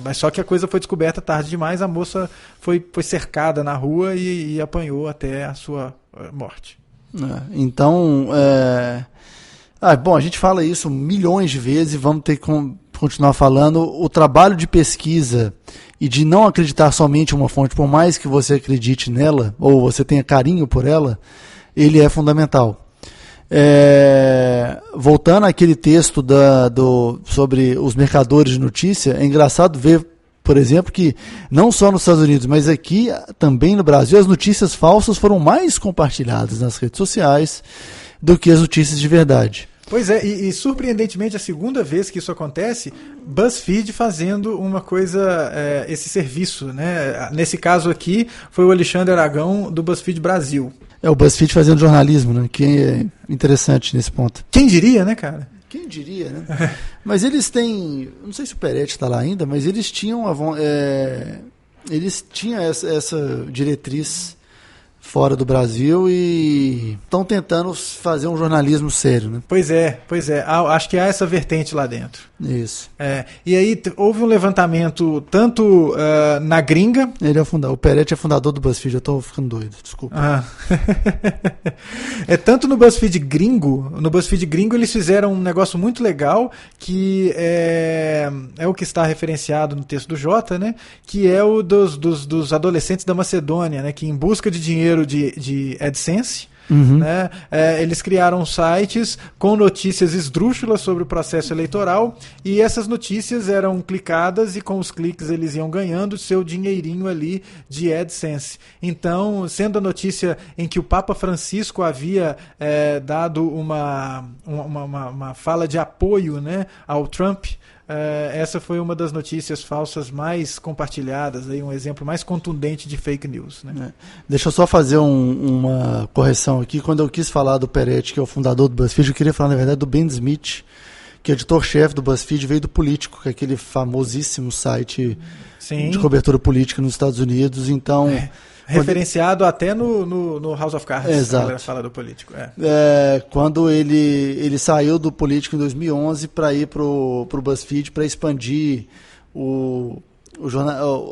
mas só que a coisa foi descoberta tarde demais, a moça foi cercada na rua e apanhou até a sua morte. Então, bom, a gente fala isso milhões de vezes e vamos ter que continuar falando. O trabalho de pesquisa e de não acreditar somente em uma fonte, por mais que você acredite nela, ou você tenha carinho por ela, ele é fundamental. Voltando àquele texto sobre os mercadores de notícia, é engraçado ver, por exemplo, que não só nos Estados Unidos, mas aqui também no Brasil, as notícias falsas foram mais compartilhadas nas redes sociais do que as notícias de verdade. Pois é, e surpreendentemente, a segunda vez que isso acontece, BuzzFeed fazendo uma coisa, esse serviço, né? Nesse caso aqui, foi o Alexandre Aragão, do BuzzFeed Brasil. O BuzzFeed fazendo jornalismo, né? Que é interessante nesse ponto. Quem diria, né, cara? Quem diria, né? Mas eles têm, não sei se o Peretti está lá ainda, mas eles tinham essa diretriz fora do Brasil e estão tentando fazer um jornalismo sério, né? Pois é. Acho que há essa vertente lá dentro. Isso. E aí houve um levantamento tanto na gringa... Ele é o Peretti é fundador do BuzzFeed, eu estou ficando doido, desculpa. Tanto no BuzzFeed gringo eles fizeram um negócio muito legal que é o que está referenciado no texto do Jota, né? Que é o dos adolescentes da Macedônia, né? Que em busca de dinheiro de AdSense, né, eles criaram sites com notícias esdrúxulas sobre o processo eleitoral e essas notícias eram clicadas e com os cliques eles iam ganhando seu dinheirinho ali de AdSense. Então, sendo a notícia em que o Papa Francisco havia dado uma fala de apoio, né, ao Trump, essa foi uma das notícias falsas mais compartilhadas, aí um exemplo mais contundente de fake news, né? Deixa eu só fazer uma correção aqui. Quando eu quis falar do Peretti, que é o fundador do BuzzFeed, eu queria falar, na verdade, do Ben Smith, que é editor-chefe do BuzzFeed, veio do Político, que é aquele famosíssimo site de cobertura política nos Estados Unidos. Então... referenciado até no House of Cards. Exato. A galera fala do Político. Quando ele saiu do Político em 2011 para ir pro BuzzFeed para expandir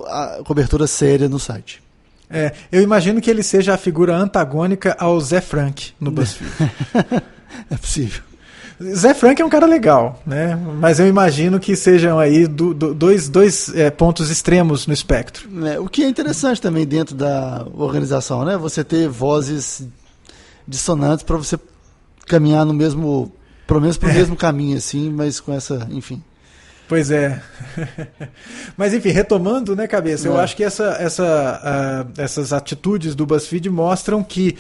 a cobertura séria no site. Eu imagino que ele seja a figura antagônica ao Zé Frank no BuzzFeed. É possível. Zé Frank é um cara legal, né? Mas eu imagino que sejam aí dois pontos extremos no espectro. O que é interessante também dentro da organização, né? Você ter vozes dissonantes para você caminhar pelo menos pro mesmo caminho, assim, mas com essa, enfim. Pois é. Mas enfim, retomando, né, Cabeça, eu acho que essas atitudes do BuzzFeed mostram que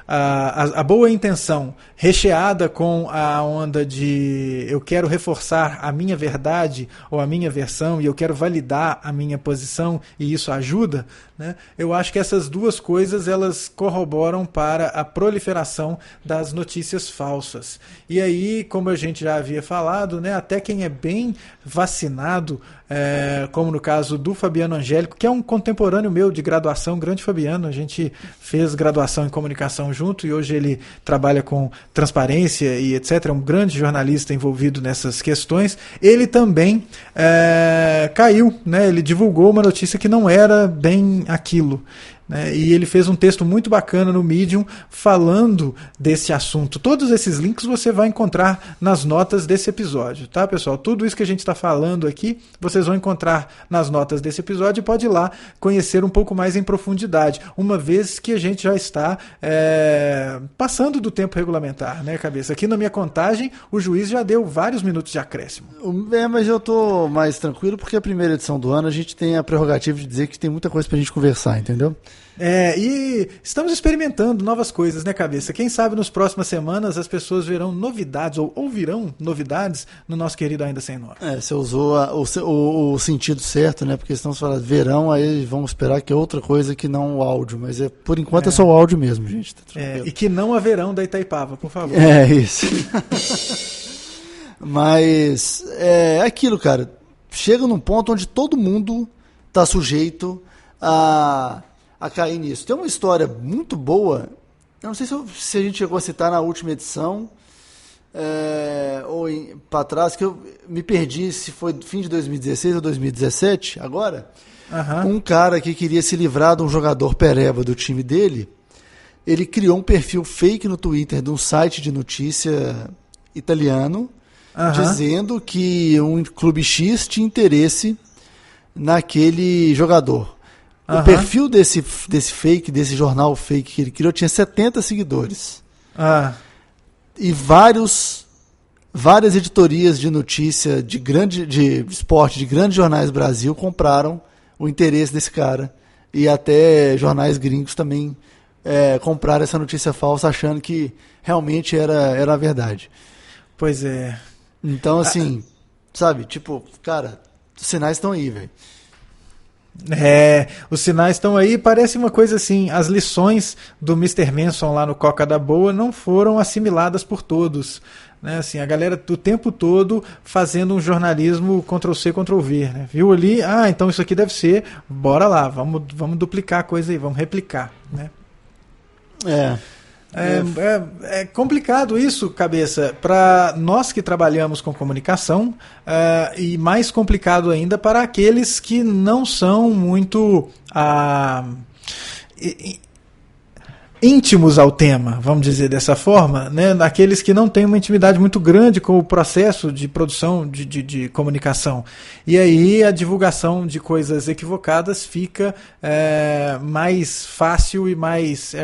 a boa intenção recheada com a onda de eu quero reforçar a minha verdade ou a minha versão e eu quero validar a minha posição e isso ajuda, né? Eu acho que essas duas coisas elas corroboram para a proliferação das notícias falsas. E aí, como a gente já havia falado, né, até quem é bem vacinado, como no caso do Fabiano Angélico, que é um contemporâneo meu de graduação, grande Fabiano, a gente fez graduação em comunicação junto e hoje ele trabalha com transparência e etc, é um grande jornalista envolvido nessas questões. Ele também caiu, né? Ele divulgou uma notícia que não era bem aquilo, né? E ele fez um texto muito bacana no Medium falando desse assunto. Todos esses links você vai encontrar nas notas desse episódio, tá, pessoal? Tudo isso que a gente está falando aqui, vocês vão encontrar nas notas desse episódio e pode ir lá conhecer um pouco mais em profundidade, uma vez que a gente já está passando do tempo regulamentar, né, Cabeça? Aqui na minha contagem, o juiz já deu vários minutos de acréscimo. Mas eu tô mais tranquilo porque a primeira edição do ano a gente tem a prerrogativa de dizer que tem muita coisa pra gente conversar, entendeu? E estamos experimentando novas coisas, né, Cabeça? Quem sabe nas próximas semanas as pessoas verão novidades ou ouvirão novidades no nosso querido Ainda Sem Nome. Você usou o sentido certo, né? Porque estamos falando verão, aí vamos esperar que é outra coisa que não o áudio. Mas por enquanto é só o áudio mesmo, gente. Tá e que não haverão da Itaipava, por favor. Isso. Mas é aquilo, cara. Chega num ponto onde todo mundo está sujeito a cair nisso. Tem uma história muito boa, eu não sei se a gente chegou a citar na última edição, ou para trás, que eu me perdi se foi fim de 2016 ou 2017, agora, um cara que queria se livrar de um jogador pereba do time dele, ele criou um perfil fake no Twitter de um site de notícia italiano, dizendo que um clube X tinha interesse naquele jogador. O perfil desse fake, desse jornal fake que ele criou, tinha 70 seguidores. E várias editorias de notícia de esporte, de grandes jornais do Brasil, compraram o interesse desse cara. E até jornais gringos também compraram essa notícia falsa, achando que realmente era a verdade. Pois é. Então, assim, sabe, tipo, cara, os sinais estão aí, velho. Os sinais estão aí. Parece uma coisa assim, as lições do Mr. Manson lá no Coca da Boa não foram assimiladas por todos, né? Assim, a galera o tempo todo fazendo um jornalismo Ctrl-C, Ctrl-V, né? Viu ali, então isso aqui deve ser, bora lá, vamos duplicar a coisa aí, vamos replicar, né? É complicado isso, cabeça, para nós que trabalhamos com comunicação, e mais complicado ainda para aqueles que não são muito íntimos ao tema, vamos dizer dessa forma, né? Aqueles que não têm uma intimidade muito grande com o processo de produção de comunicação. E aí a divulgação de coisas equivocadas fica mais fácil e mais...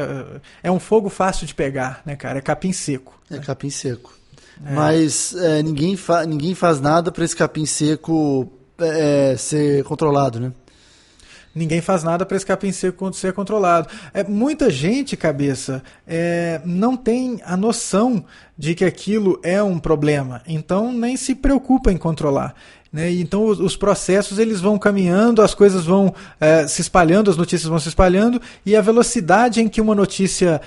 É um fogo fácil de pegar, né, cara? É capim seco. É capim seco. Mas ninguém faz nada para esse capim seco ser controlado, né? Ninguém faz nada para esse capim seco ser controlado. Muita gente, cabeça, não tem a noção de que aquilo é um problema, então nem se preocupa em controlar, né? Então os processos eles vão caminhando, as coisas vão se espalhando, as notícias vão se espalhando, e a velocidade em que uma notícia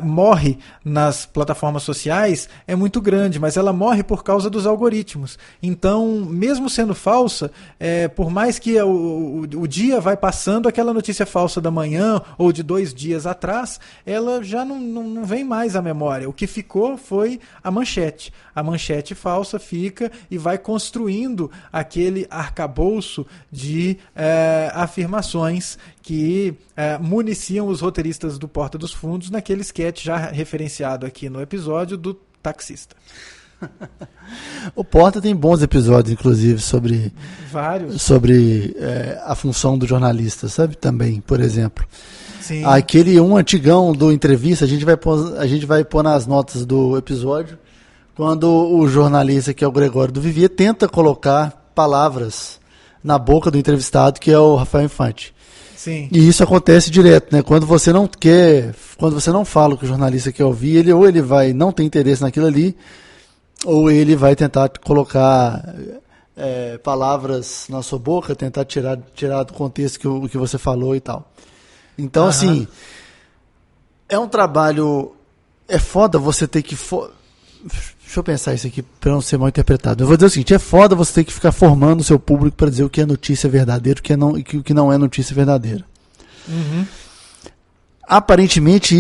morre nas plataformas sociais é muito grande, mas ela morre por causa dos algoritmos. Então, mesmo sendo falsa, por mais que o dia vai passando, aquela notícia falsa da manhã ou de 2 dias atrás, ela já não vem mais à memória. O que ficou foi a manchete. A manchete falsa fica e vai construindo aquele arcabouço de afirmações que municiam os roteiristas do Porta dos Fundos naquele sketch já referenciado aqui no episódio do taxista. O Porta tem bons episódios, inclusive, sobre a função do jornalista, sabe? Também, por exemplo. Sim. Aquele antigão do entrevista, a gente vai pôr nas notas do episódio, quando o jornalista, que é o Gregório do Vivier, tenta colocar palavras na boca do entrevistado, que é o Rafael Infante. Sim. E isso acontece direto, né? Quando você não fala o que o jornalista quer ouvir, ou ele vai não ter interesse naquilo ali, ou ele vai tentar colocar palavras na sua boca, tentar tirar do contexto o que você falou e tal. Então, assim, é um trabalho... É foda você ter que... Deixa eu pensar isso aqui para não ser mal interpretado. Eu vou dizer o seguinte: é foda você ter que ficar formando o seu público para dizer o que é notícia verdadeira e o que não é notícia verdadeira. Aparentemente,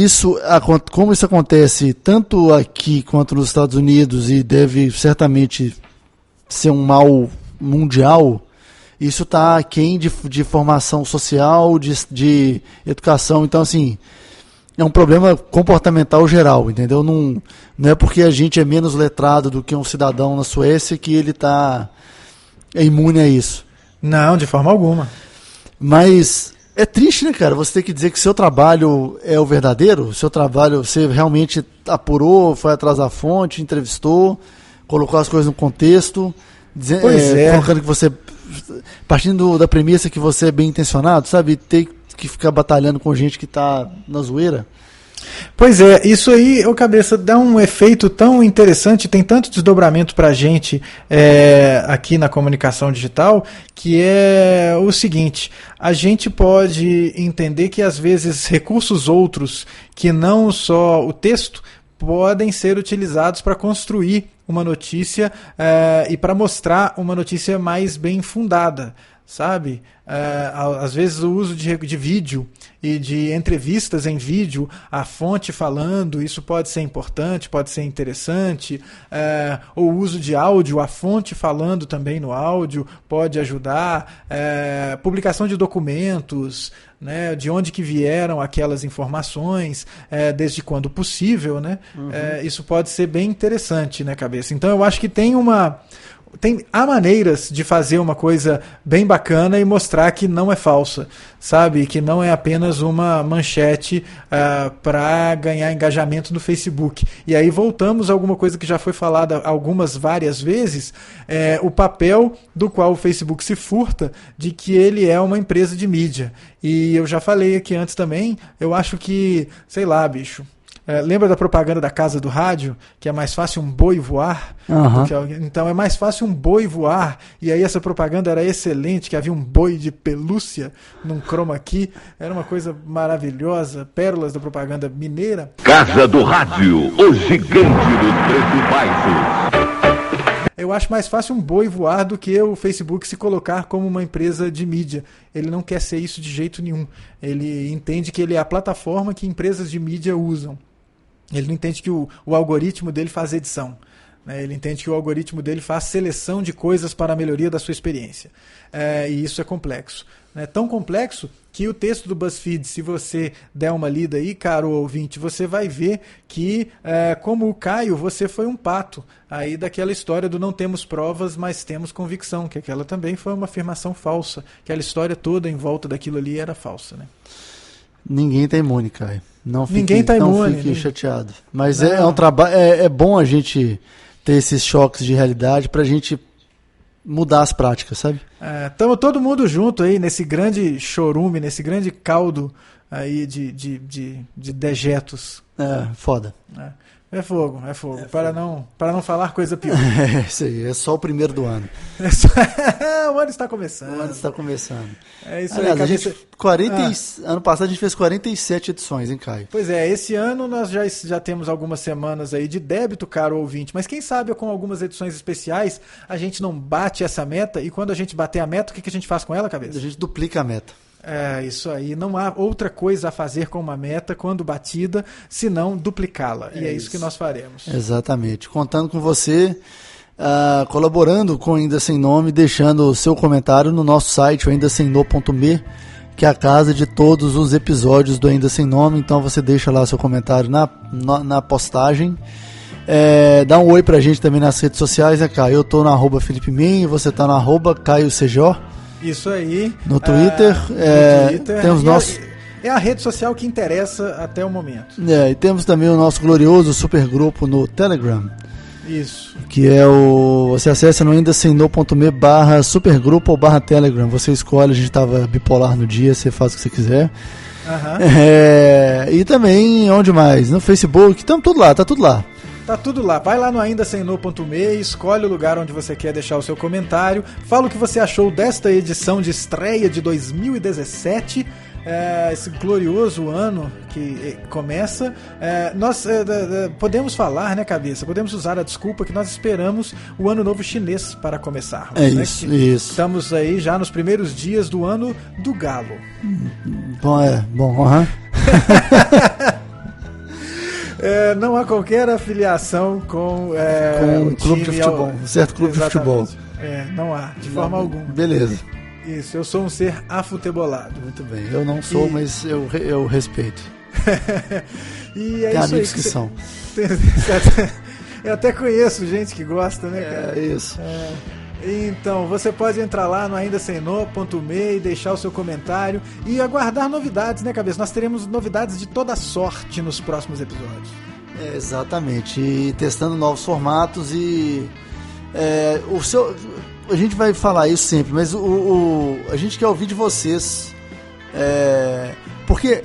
como isso acontece tanto aqui quanto nos Estados Unidos, e deve certamente ser um mal mundial, isso está aquém de formação social, de educação. Então, assim, é um problema comportamental geral, entendeu? Não é porque a gente é menos letrado do que um cidadão na Suécia que ele é imune a isso. Não, de forma alguma. Mas é triste, né, cara? Você ter que dizer que seu trabalho é o verdadeiro, seu trabalho, você realmente apurou, foi atrás da fonte, entrevistou, colocou as coisas no contexto, colocando que você, partindo da premissa que você é bem intencionado, sabe? Ter que ficar batalhando com gente que tá na zoeira. Pois é, isso aí, cabeça, dá um efeito tão interessante, tem tanto desdobramento pra gente aqui na comunicação digital, que é o seguinte: a gente pode entender que às vezes recursos outros, que não só o texto, podem ser utilizados para construir uma notícia e para mostrar uma notícia mais bem fundada, sabe? Às vezes o uso de vídeo e de entrevistas em vídeo, a fonte falando, isso pode ser importante, pode ser interessante. O uso de áudio, a fonte falando também no áudio, pode ajudar. Publicação de documentos, né, de onde que vieram aquelas informações, desde quando possível, né? Isso pode ser bem interessante, né, cabeça? Então eu acho que há maneiras de fazer uma coisa bem bacana e mostrar que não é falsa, sabe? Que não é apenas uma manchete para ganhar engajamento no Facebook. E aí voltamos a alguma coisa que já foi falada várias vezes, o papel do qual o Facebook se furta de que ele é uma empresa de mídia. E eu já falei aqui antes também, eu acho que, sei lá, bicho... lembra da propaganda da Casa do Rádio? Que é mais fácil um boi voar? Então é mais fácil um boi voar. E aí essa propaganda era excelente, que havia um boi de pelúcia num chroma key. Era uma coisa maravilhosa. Pérolas da propaganda mineira. Casa do Rádio, o gigante do preço baixo. Eu acho mais fácil um boi voar do que o Facebook se colocar como uma empresa de mídia. Ele não quer ser isso de jeito nenhum. Ele entende que ele é a plataforma que empresas de mídia usam. Ele não entende que o algoritmo dele faz edição. Né? Ele entende que o algoritmo dele faz seleção de coisas para a melhoria da sua experiência. E isso é complexo. É tão complexo que o texto do BuzzFeed, se você der uma lida aí, caro ouvinte, você vai ver que, como o Caio, você foi um pato aí daquela história do não temos provas, mas temos convicção, que aquela também foi uma afirmação falsa. Aquela história toda em volta daquilo ali era falsa. Né? Ninguém tá imune, Caio. Ninguém tá imune. Não fique chateado. Mas é um trabalho. É bom a gente ter esses choques de realidade pra gente mudar as práticas, sabe? Estamos todo mundo junto aí nesse grande chorume, nesse grande caldo aí de dejetos. Foda. É fogo. Para não falar coisa pior. Isso aí, é só o primeiro do ano. O ano está começando. É isso. Aliás, aí, ano passado a gente fez 47 edições, hein, Caio? Pois é, esse ano nós já temos algumas semanas aí de débito, caro ouvinte, mas quem sabe com algumas edições especiais a gente não bate essa meta, e quando a gente bater a meta, o que a gente faz com ela, cabeça? A gente duplica a meta. Isso aí, não há outra coisa a fazer com uma meta quando batida, senão duplicá-la, e é isso que nós faremos. Exatamente, contando com você, colaborando com Ainda Sem Nome, deixando o seu comentário no nosso site, aindasemno.me, que é a casa de todos os episódios do Ainda Sem Nome. Então você deixa lá seu comentário na postagem. Dá um oi pra gente também nas redes sociais, né, Caio? Eu tô no @Felipe Men, você tá no @CaioCJ. Isso aí. No Twitter. Temos nosso... É a rede social que interessa até o momento. E temos também o nosso glorioso supergrupo no Telegram. Isso. Que é você acessa no aindasemno.me/supergrupo ou /Telegram. Você escolhe, a gente estava bipolar no dia, você faz o que você quiser. E também, onde mais? No Facebook, estamos tudo lá, tá tudo lá. Tá tudo lá, vai lá no aindasemno.me, escolhe o lugar onde você quer deixar o seu comentário, fala o que você achou desta edição de estreia de 2017, esse glorioso ano que começa. Nós podemos falar, né, cabeça? Podemos usar a desculpa que nós esperamos o ano novo chinês para começarmos. Isso. Estamos aí já nos primeiros dias do ano do galo. Não há qualquer afiliação com um clube de futebol, um certo clube de futebol. Não há, de forma alguma. Beleza. Isso, eu sou um ser afutebolado. Muito bem, eu não sou, mas eu respeito. E tem amigos que são. Eu até conheço gente que gosta, né, cara? Isso. Então, você pode entrar lá no aindasemno.me e deixar o seu comentário e aguardar novidades, né, cabeça? Nós teremos novidades de toda sorte nos próximos episódios. Exatamente, e testando novos formatos e a gente vai falar isso sempre, mas a gente quer ouvir de vocês, porque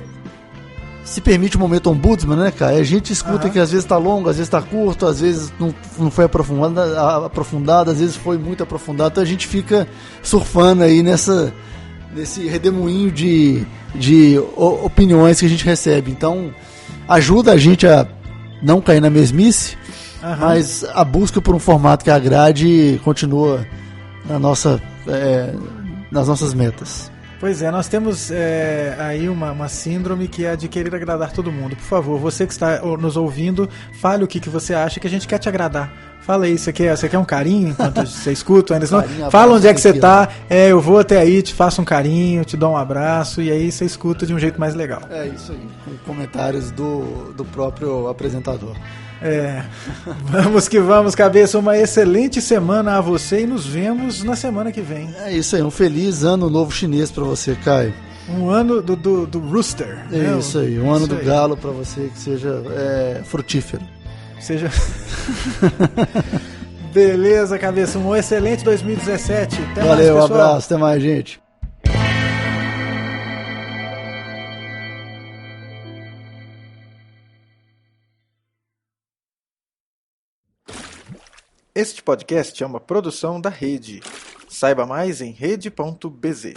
se permite um momento ombudsman, né, cara? A gente escuta que às vezes tá longo, às vezes tá curto, às vezes não foi aprofundado, às vezes foi muito aprofundado, então a gente fica surfando aí nesse redemoinho de opiniões que a gente recebe. Então ajuda a gente a não cair na mesmice, mas a busca por um formato que agrade continua na nossa nas nossas metas. Pois é, nós temos aí uma síndrome que é a de querer agradar todo mundo. Por favor, você que está nos ouvindo, fale o que você acha, que a gente quer te agradar. Fala aí, você quer um carinho enquanto você escuta? Fala onde é que você tá, eu vou até aí, te faço um carinho, te dou um abraço, e aí você escuta de um jeito mais legal. É isso aí, com comentários do próprio apresentador. Vamos que vamos, cabeça. Uma excelente semana a você e nos vemos na semana que vem. É isso aí, um feliz ano novo chinês pra você, Caio. Um ano do Rooster. É isso aí, um ano do galo pra você que seja frutífero. Seja. Beleza, cabeça. Um excelente 2017. Até mais, valeu, pessoal. Um abraço, até mais, gente. Este podcast é uma produção da Rede. Saiba mais em rede.bz.